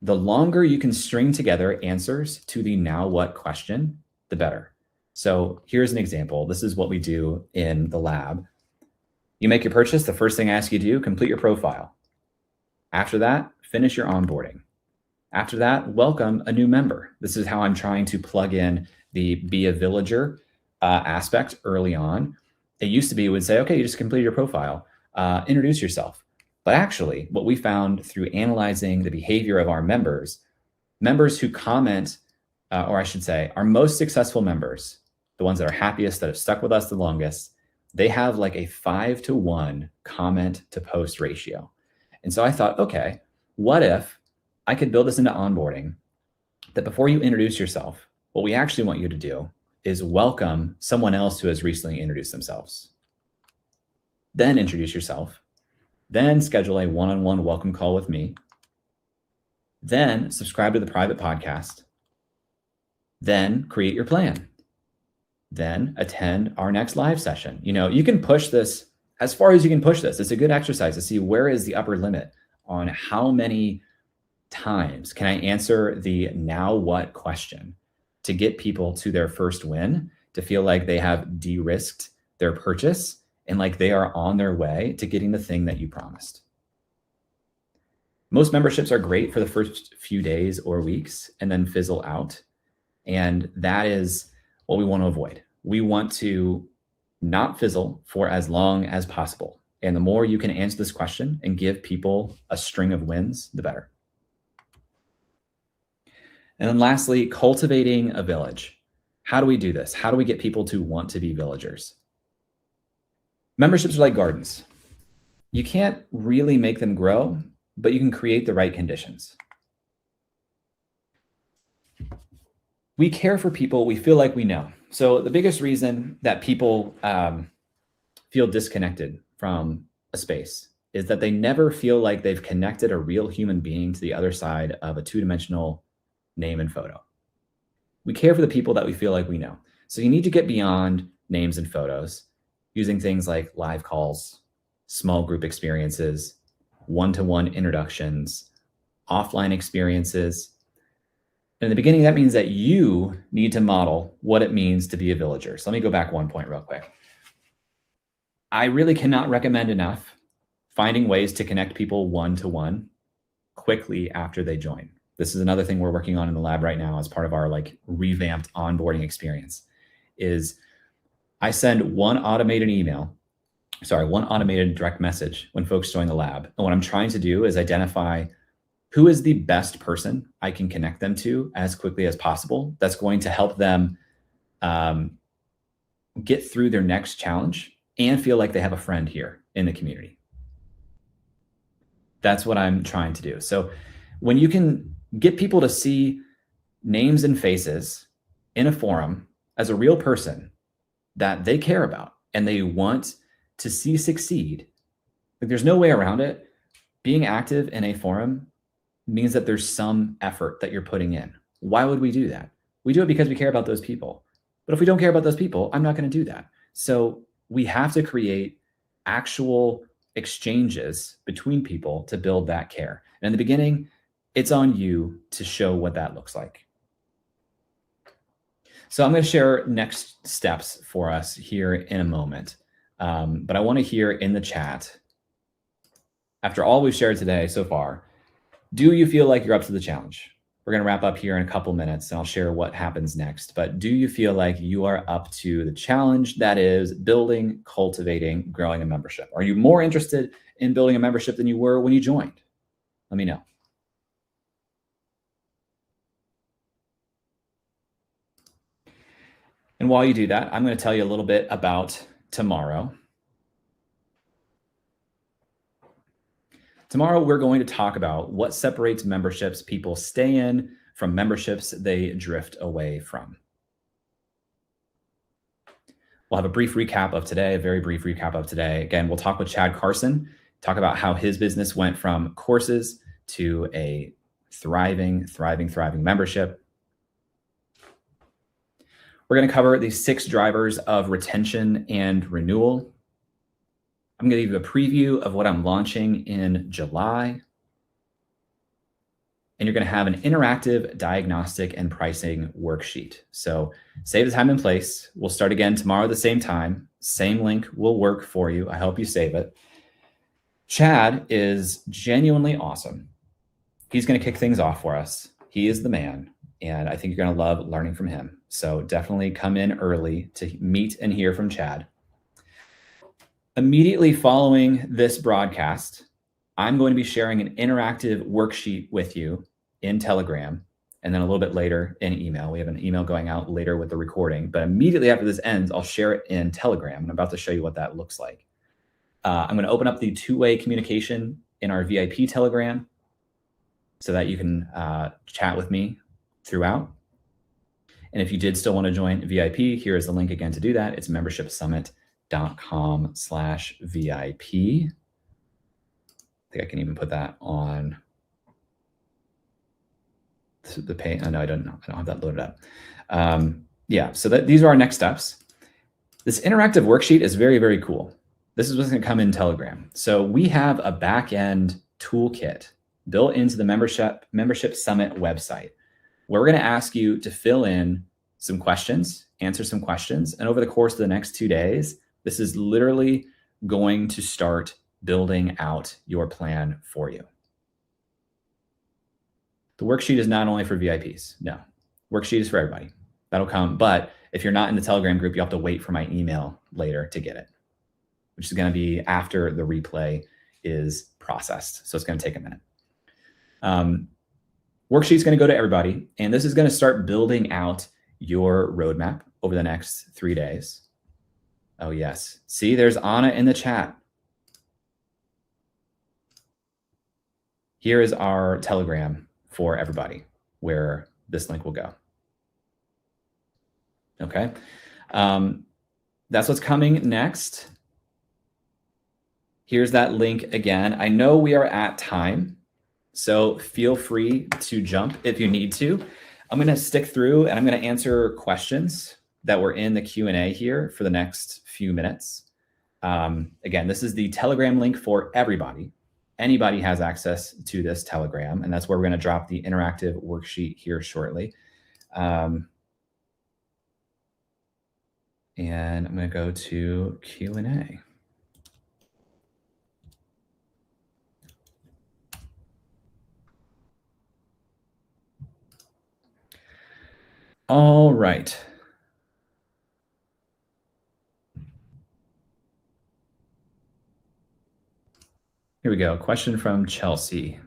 The longer you can string together answers to the now what question, the better. So here's an example. This is what we do in the lab. You make your purchase. The first thing I ask you to do, complete your profile. After that, finish your onboarding. After that, welcome a new member. This is how I'm trying to plug in the be a villager aspect early on. It used to be, would say, okay, you just completed your profile, introduce yourself. But actually, what we found through analyzing the behavior of our members who comment, or I should say, our most successful members, the ones that are happiest, that have stuck with us the longest, they have like a 5-to-1 comment to post ratio. And so I thought, okay, what if I could build this into onboarding that before you introduce yourself, what we actually want you to do is welcome someone else who has recently introduced themselves. Then introduce yourself. Then schedule a one-on-one welcome call with me. Then subscribe to the private podcast. Then create your plan. Then attend our next live session. You can push this as far as you can push this. It's a good exercise to see where is the upper limit on how many times can I answer the now what question to get people to their first win, to feel like they have de-risked their purchase and like they are on their way to getting the thing that you promised. Most memberships are great for the first few days or weeks and then fizzle out. And that is what we want to avoid. We want to not fizzle for as long as possible. And the more you can answer this question and give people a string of wins, the better. And then lastly, cultivating a village. How do we do this? How do we get people to want to be villagers? Memberships are like gardens. You can't really make them grow, but you can create the right conditions. We care for people we feel like we know. So the biggest reason that people feel disconnected from a space is that they never feel like they've connected a real human being to the other side of a two-dimensional name and photo. We care for the people that we feel like we know. So you need to get beyond names and photos using things like live calls, small group experiences, one-to-one introductions, offline experiences. In the beginning, that means that you need to model what it means to be a villager. So let me go back one point real quick. I really cannot recommend enough finding ways to connect people one-to-one quickly after they join. This is another thing we're working on in the lab right now as part of our revamped onboarding experience is I send one automated direct message when folks join the lab. And what I'm trying to do is identify who is the best person I can connect them to as quickly as possible. That's going to help them get through their next challenge and feel like they have a friend here in the community. That's what I'm trying to do. So when you can get people to see names and faces in a forum as a real person that they care about and they want to see succeed, there's no way around it. Being active in a forum means that there's some effort that you're putting in. Why would we do that? We do it because we care about those people. But if we don't care about those people, I'm not going to do that. So we have to create actual exchanges between people to build that care. And in the beginning, it's on you to show what that looks like. So I'm going to share next steps for us here in a moment. But I want to hear in the chat, after all we've shared today so far, do you feel like you're up to the challenge? We're going to wrap up here in a couple minutes and I'll share what happens next. But do you feel like you are up to the challenge that is building, cultivating, growing a membership? Are you more interested in building a membership than you were when you joined? Let me know. And while you do that, I'm going to tell you a little bit about tomorrow. Tomorrow, we're going to talk about what separates memberships people stay in from memberships they drift away from. We'll have a brief recap of today, a very brief recap of today. Again, we'll talk with Chad Carson, talk about how his business went from courses to a thriving membership. We're going to cover the 6 drivers of retention and renewal. I'm going to give you a preview of what I'm launching in July. And you're going to have an interactive diagnostic and pricing worksheet. So save the time and place. We'll start again tomorrow at the same time. Same link will work for you. I hope you save it. Chad is genuinely awesome. He's going to kick things off for us. He is the man. And I think you're going to love learning from him. So definitely come in early to meet and hear from Chad. Immediately following this broadcast, I'm going to be sharing an interactive worksheet with you in Telegram, and then a little bit later in email. We have an email going out later with the recording, but immediately after this ends, I'll share it in Telegram, and I'm about to show you what that looks like. I'm going to open up the two-way communication in our VIP Telegram. so that you can chat with me throughout. And if you did still want to join VIP, here is the link again to do that. It's membershipsummit.com/VIP. I think I can even put that on the page. Oh, no, I don't know. I don't have that loaded up. Yeah, so these are our next steps. This interactive worksheet is very, very cool. This is what's going to come in Telegram. So we have a back-end toolkit built into the Membership Summit website, where we're going to ask you to fill in some questions, answer some questions. And over the course of the next 2 days, this is literally going to start building out your plan for you. The worksheet is not only for VIPs. No, worksheet is for everybody. That'll come. But if you're not in the Telegram group, you have to wait for my email later to get it, which is going to be after the replay is processed. So it's going to take a minute. Worksheet is going to go to everybody, and this is going to start building out your roadmap over the next 3 days. Oh, yes. See, there's Anna in the chat. Here is our Telegram for everybody where this link will go. Okay. That's what's coming next. Here's that link again. I know we are at time, so feel free to jump if you need to. I'm going to stick through and I'm going to answer questions that were in the Q&A here for the next few minutes. Again, this is the Telegram link for everybody. Anybody has access to this Telegram, and that's where we're going to drop the interactive worksheet here shortly. And I'm going to go to Q&A. All right. Here we go. Question from Chelsea.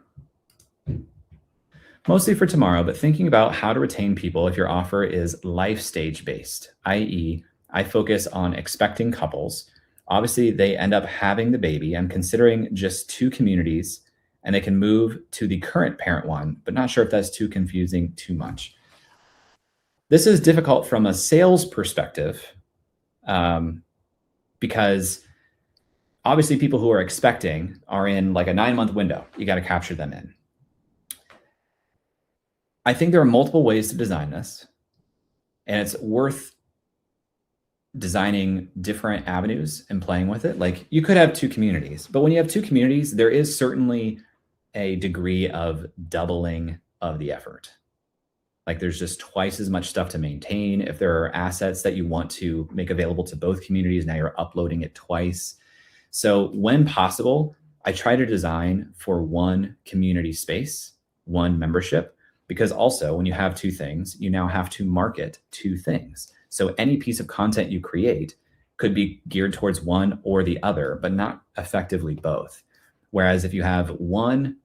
Mostly for tomorrow, but thinking about how to retain people if your offer is life stage based, i.e., I focus on expecting couples. Obviously, they end up having the baby. I'm considering just 2 communities, and they can move to the current parent one, but not sure if that's too confusing too much. This is difficult from a sales perspective because obviously people who are expecting are in like a 9-month window. You got to capture them in. I think there are multiple ways to design this, and it's worth designing different avenues and playing with it. Like you could have 2 communities, but when you have 2 communities, there is certainly a degree of doubling of the effort. Like there's just twice as much stuff to maintain. If there are assets that you want to make available to both communities, now you're uploading it twice. So when possible, I try to design for 1 community space, 1 membership, because also when you have 2 things, you now have to market 2 things. So any piece of content you create could be geared towards one or the other, but not effectively both. Whereas if you have 1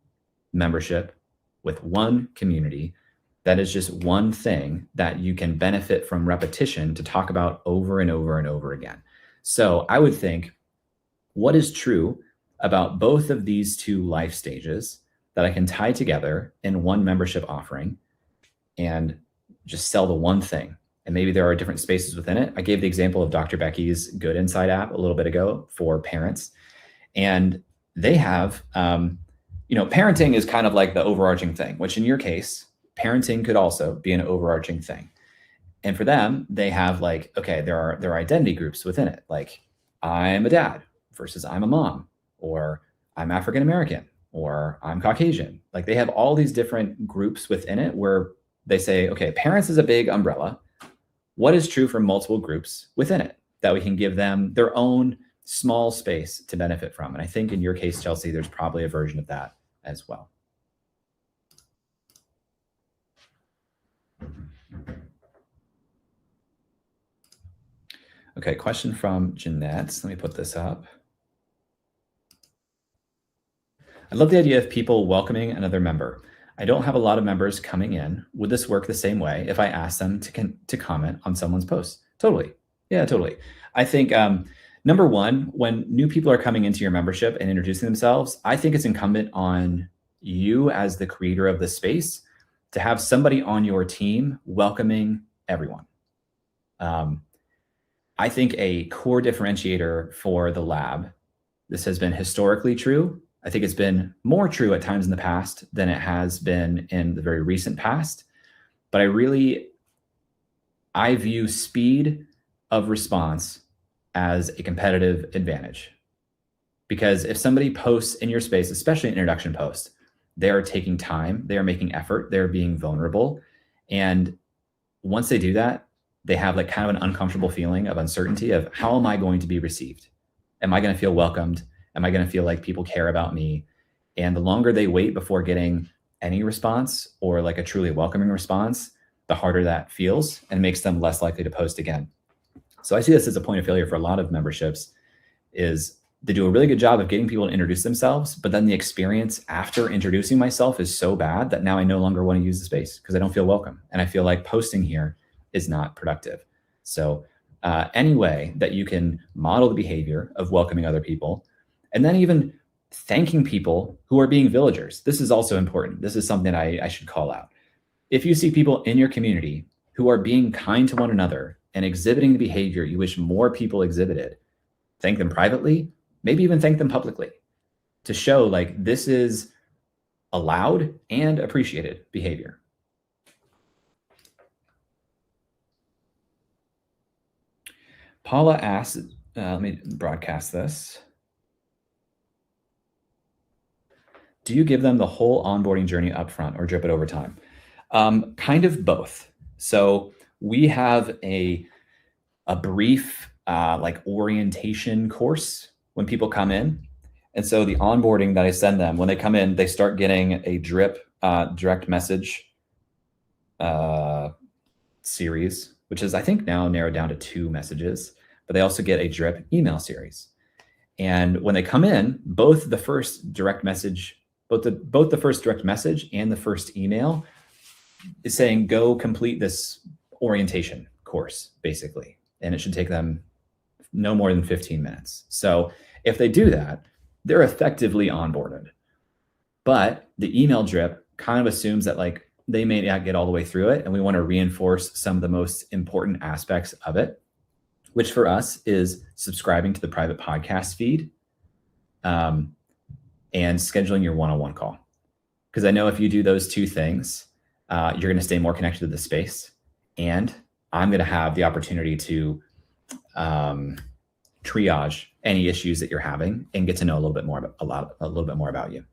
membership with 1 community, that is just 1 thing that you can benefit from repetition to talk about over and over and over again. So I would think, what is true about both of these 2 life stages that I can tie together in 1 membership offering and just sell the 1 thing? And maybe there are different spaces within it. I gave the example of Dr. Becky's Good Inside app a little bit ago for parents. And they have, parenting is kind of like the overarching thing, which in your case, parenting could also be an overarching thing. And for them, they have like, okay, there are identity groups within it. Like I'm a dad versus I'm a mom, or I'm African-American, or I'm Caucasian. Like they have all these different groups within it where they say, okay, parents is a big umbrella. What is true for multiple groups within it that we can give them their own small space to benefit from? And I think in your case, Chelsea, there's probably a version of that as well. Okay, question from Jeanette. Let me put this up. I love the idea of people welcoming another member. I don't have a lot of members coming in. Would this work the same way if I asked them to comment on someone's post? Totally. Yeah, totally. I think number 1, when new people are coming into your membership and introducing themselves, I think it's incumbent on you as the creator of the space to have somebody on your team welcoming everyone. I think a core differentiator for the lab, this has been historically true. I think it's been more true at times in the past than it has been in the very recent past. But I view speed of response as a competitive advantage. Because if somebody posts in your space, especially an introduction post, they are taking time, they are making effort, they're being vulnerable. And once they do that, they have like kind of an uncomfortable feeling of uncertainty of how am I going to be received? Am I going to feel welcomed? Am I going to feel like people care about me? And the longer they wait before getting any response or like a truly welcoming response, the harder that feels and makes them less likely to post again. So I see this as a point of failure for a lot of memberships, is they do a really good job of getting people to introduce themselves, but then the experience after introducing myself is so bad that now I no longer want to use the space because I don't feel welcome. And I feel like posting here is not productive. So any way that you can model the behavior of welcoming other people, and then even thanking people who are being villagers. This is also important. This is something I should call out. If you see people in your community who are being kind to one another and exhibiting the behavior you wish more people exhibited, thank them privately, maybe even thank them publicly to show like this is allowed and appreciated behavior. Paula asks, let me broadcast this. Do you give them the whole onboarding journey up front or drip it over time? Kind of both. So we have a brief like orientation course when people come in. And so the onboarding that I send them, when they come in, they start getting a drip direct message series, which is I think now narrowed down to 2 messages, but they also get a drip email series. And when they come in, both the first direct message and the first email is saying, go complete this orientation course, basically. And it should take them no more than 15 minutes. So if they do that, they're effectively onboarded. But the email drip kind of assumes that like they may not get all the way through it. And we want to reinforce some of the most important aspects of it, which for us is subscribing to the private podcast feed and scheduling your one-on-one call. Because I know if you do those 2 things, you're going to stay more connected to the space. And I'm going to have the opportunity to triage any issues that you're having and get to know a little bit more about you.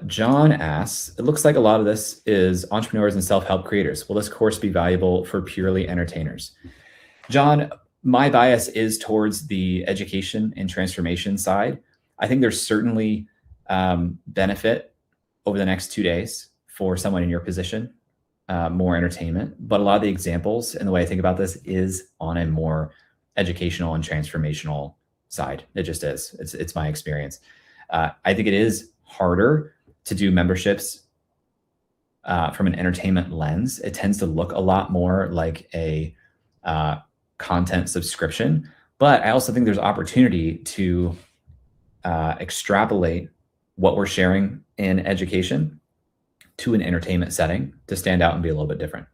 John asks, it looks like a lot of this is entrepreneurs and self-help creators. Will this course be valuable for purely entertainers? John, my bias is towards the education and transformation side. I think there's certainly benefit over the next 2 days for someone in your position, more entertainment. But a lot of the examples and the way I think about this is on a more educational and transformational side. It just is. It's my experience. I think it is harder to do memberships from an entertainment lens. It tends to look a lot more like a content subscription, but I also think there's opportunity to extrapolate what we're sharing in education to an entertainment setting to stand out and be a little bit different.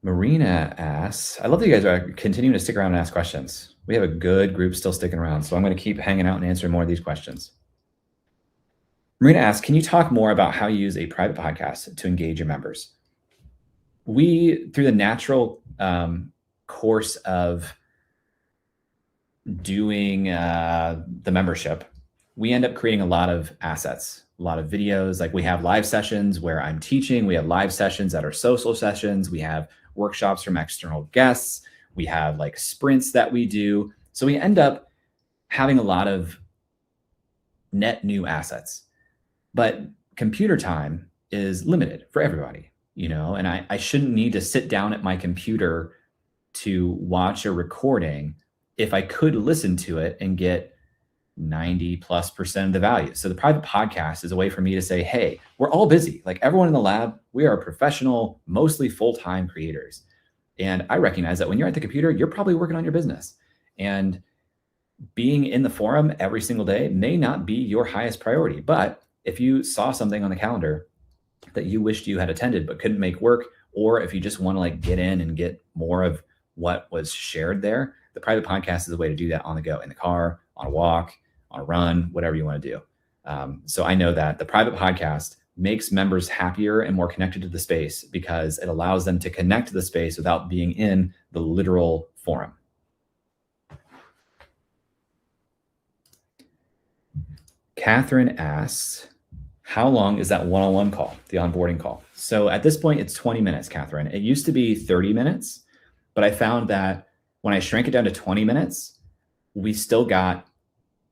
Marina asks, I love that you guys are continuing to stick around and ask questions. We have a good group still sticking around, so I'm going to keep hanging out and answering more of these questions. Marina asks, can you talk more about how you use a private podcast to engage your members? We, through the natural course of doing the membership, we end up creating a lot of assets, a lot of videos. Like we have live sessions where I'm teaching. We have live sessions that are social sessions. We have workshops from external guests. We have like sprints that we do. So we end up having a lot of net new assets. But computer time is limited for everybody, you know, and I shouldn't need to sit down at my computer to watch a recording if I could listen to it and get 90+% of the value. So the private podcast is a way for me to say, hey, we're all busy. Like everyone in the lab, we are professional, mostly full-time creators. And I recognize that when you're at the computer, you're probably working on your business. And being in the forum every single day may not be your highest priority. But if you saw something on the calendar that you wished you had attended but couldn't make work, or if you just want to like get in and get more of what was shared there, the private podcast is a way to do that on the go, in the car, on a walk, on a run, whatever you want to do. So I know that the private podcast makes members happier and more connected to the space because it allows them to connect to the space without being in the literal forum. Catherine asks, how long is that one-on-one call, the onboarding call? So at this point, it's 20 minutes, Catherine. It used to be 30 minutes, but I found that when I shrank it down to 20 minutes, we still got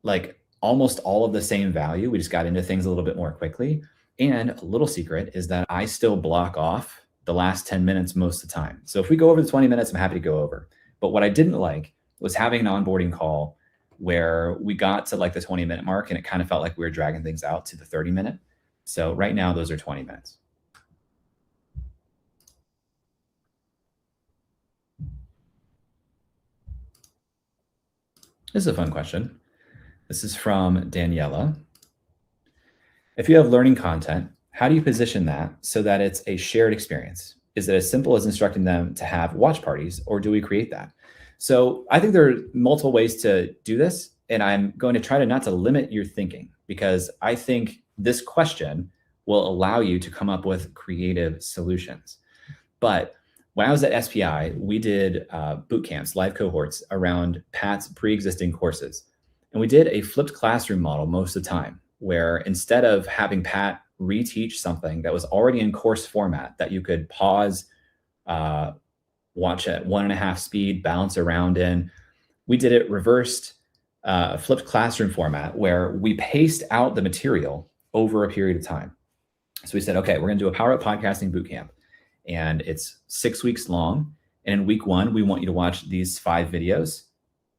like almost all of the same value. We just got into things a little bit more quickly. And a little secret is that I still block off the last 10 minutes most of the time. So if we go over the 20 minutes, I'm happy to go over. But what I didn't like was having an onboarding call where we got to like the 20-minute mark and it kind of felt like we were dragging things out to the 30-minute. So right now, those are 20 minutes. This is a fun question. This is from Daniela. If you have learning content, how do you position that so that it's a shared experience? Is it as simple as instructing them to have watch parties, or do we create that? So I think there are multiple ways to do this, and I'm going to try to not to limit your thinking, because I think this question will allow you to come up with creative solutions. But when I was at SPI, we did boot camps, live cohorts around Pat's pre-existing courses. And we did a flipped classroom model most of the time, where instead of having Pat reteach something that was already in course format that you could pause, watch at 1.5 speed, bounce around in, we did it reversed, flipped classroom format, where we paced out the material over a period of time. So we said, okay, we're going to do a Power Up Podcasting Bootcamp, and it's 6 weeks long. And in week 1, we want you to watch these 5 videos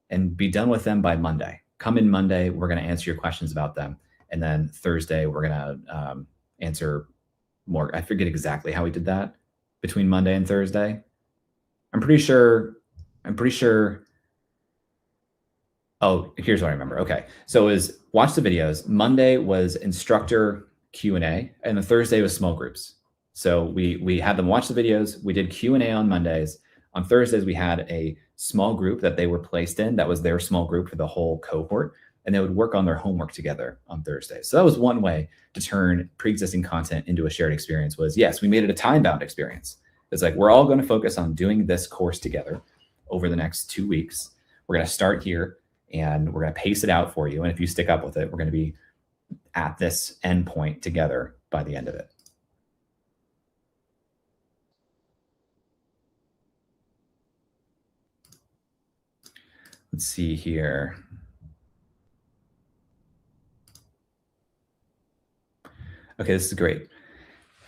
and be done with them by Monday. Come in Monday, we're going to answer your questions about them. And then Thursday, we're going to answer more. I forget exactly how we did that between Monday and Thursday. I'm pretty sure. Oh, here's what I remember. Okay. So it was watch the videos. Monday was instructor Q&A, and the Thursday was small groups. So we had them watch the videos. We did Q&A on Mondays. On Thursdays, we had a small group that they were placed in. That was their small group for the whole cohort. And they would work on their homework together on Thursdays. So that was one way to turn pre-existing content into a shared experience. Was, yes, we made it a time-bound experience. It's like, we're all going to focus on doing this course together over the next 2 weeks. We're going to start here, and we're going to pace it out for you. And if you stick up with it, we're going to be at this endpoint together by the end of it. Let's see here. Okay, this is great.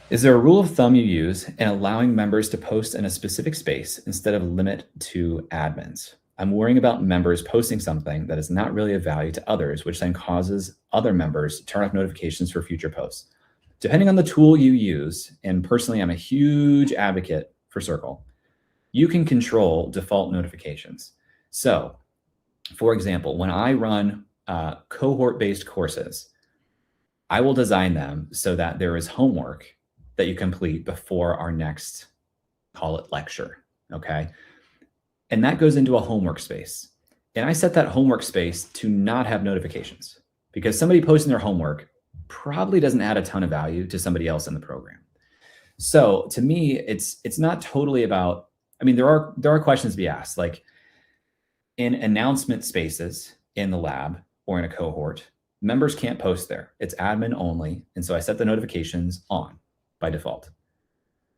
Is there a rule of thumb you use in allowing members to post in a specific space instead of limit to admins? I'm worrying about members posting something that is not really of value to others, which then causes other members to turn off notifications for future posts. Depending on the tool you use, and personally, I'm a huge advocate for Circle, you can control default notifications. So, for example, when I run cohort-based courses, I will design them so that there is homework that you complete before our next, call it lecture, okay? And that goes into a homework space. And I set that homework space to not have notifications, because somebody posting their homework probably doesn't add a ton of value to somebody else in the program. So to me, it's not totally about, I mean, there are questions to be asked, like in announcement spaces in the lab or in a cohort, members can't post there. It's admin only. And so I set the notifications on by default.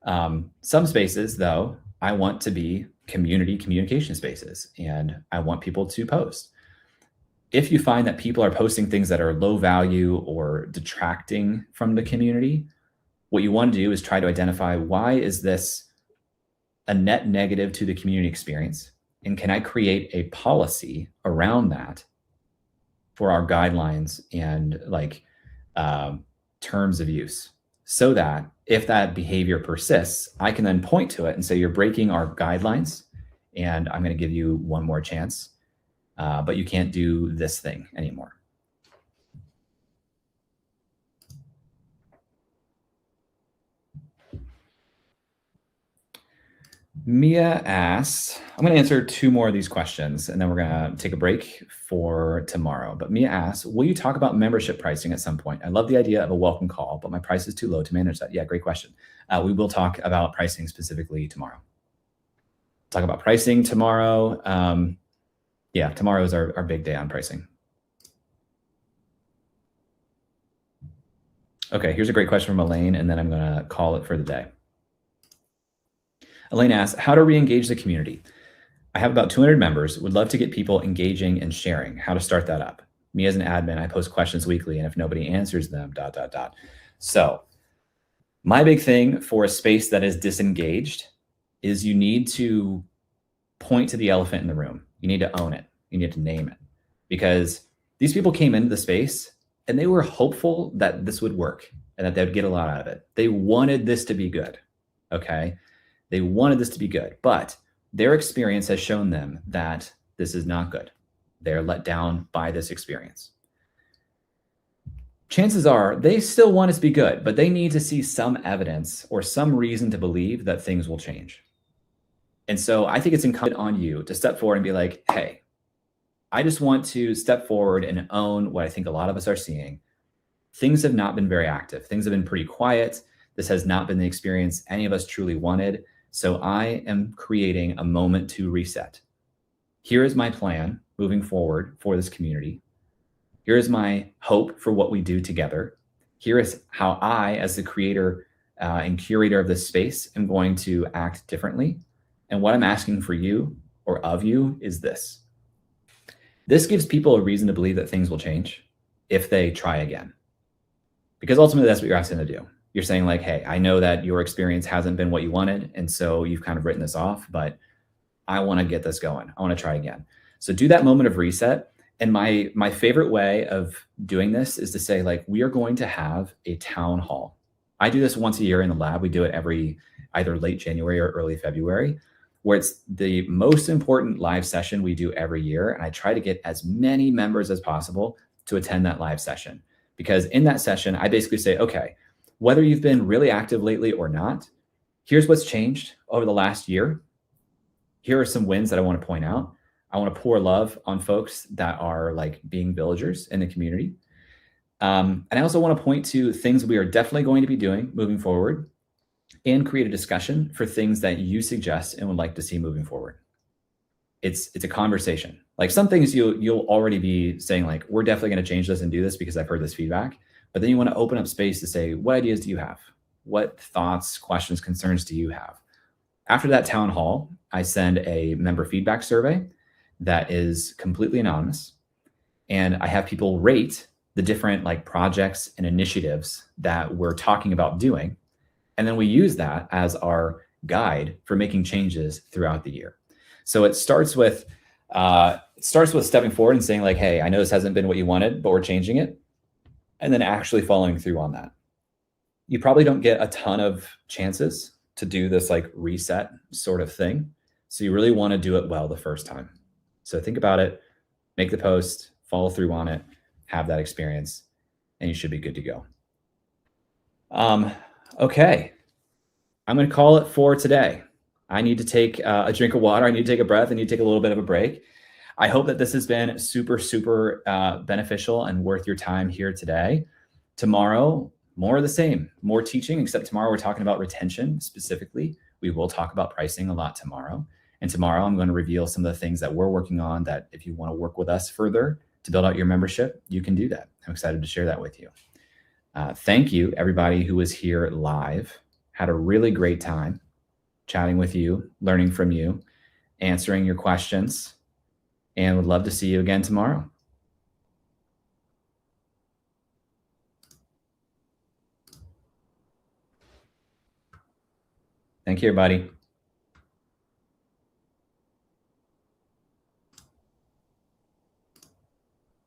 Some spaces, though, I want to be community communication spaces, and I want people to post. If you find that people are posting things that are low value or detracting from the community, what you want to do is try to identify, why is this a net negative to the community experience? And can I create a policy around that for our guidelines and terms of use, so that if that behavior persists, I can then point to it and say, you're breaking our guidelines and I'm going to give you one more chance, but you can't do this thing anymore. Mia asks, I'm going to answer 2 more of these questions and then we're going to take a break for tomorrow. But Mia asks, will you talk about membership pricing at some point? I love the idea of a welcome call, but my price is too low to manage that. Yeah, great question. We will talk about pricing specifically tomorrow. Talk about pricing tomorrow. Yeah, tomorrow is our big day on pricing. Okay, here's a great question from Elaine, and then I'm going to call it for the day. Elaine asks, how to re-engage the community? I have about 200 members, would love to get people engaging and sharing. How to start that up? Me as an admin, I post questions weekly, and if nobody answers them, ... So my big thing for a space that is disengaged is you need to point to the elephant in the room. You need to own it. You need to name it. Because these people came into the space and they were hopeful that this would work and that they would get a lot out of it. They wanted this to be good, okay? They wanted this to be good, but their experience has shown them that this is not good. They're let down by this experience. Chances are they still want it to be good, but they need to see some evidence or some reason to believe that things will change. And so I think it's incumbent on you to step forward and be like, hey, I just want to step forward and own what I think a lot of us are seeing. Things have not been very active. Things have been pretty quiet. This has not been the experience any of us truly wanted. So I am creating a moment to reset. Here is my plan moving forward for this community. Here is my hope for what we do together. Here is how I, as the creator and curator of this space, am going to act differently. And what I'm asking for you or of you is this. This gives people a reason to believe that things will change if they try again. Because ultimately that's what you're asking to do. You're saying like, hey, I know that your experience hasn't been what you wanted. And so you've kind of written this off, but I want to get this going. I want to try again. So do that moment of reset. And my favorite way of doing this is to say, like, we are going to have a town hall. I do this once a year in the lab. We do it every either late January or early February, where it's the most important live session we do every year. And I try to get as many members as possible to attend that live session. Because in that session, I basically say, okay, whether you've been really active lately or not, here's what's changed over the last year. Here are some wins that I want to point out. I want to pour love on folks that are like being villagers in the community. And I also want to point to things we are definitely going to be doing moving forward and create a discussion for things that you suggest and would like to see moving forward. It's a conversation. Like some things you'll already be saying like, we're definitely going to change this and do this because I've heard this feedback. But then you want to open up space to say, what ideas do you have? What thoughts, questions, concerns do you have? After that town hall, I send a member feedback survey that is completely anonymous. And I have people rate the different like projects and initiatives that we're talking about doing. And then we use that as our guide for making changes throughout the year. So it starts with stepping forward and saying like, hey, I know this hasn't been what you wanted, but we're changing it. And then actually following through on that. You probably don't get a ton of chances to do this like reset sort of thing. So you really want to do it well the first time. So think about it, make the post, follow through on it, have that experience, and you should be good to go. Okay, I'm going to call it for today. I need to take a drink of water. I need to take a breath. I need to take a little bit of a break. I hope that this has been super, super beneficial and worth your time here today. Tomorrow, more of the same, more teaching, except tomorrow we're talking about retention specifically. We will talk about pricing a lot tomorrow. And tomorrow I'm going to reveal some of the things that we're working on that if you want to work with us further to build out your membership, you can do that. I'm excited to share that with you. Thank you, everybody who was here live. Had a really great time chatting with you, learning from you, answering your questions, and would love to see you again tomorrow. Thank you, everybody.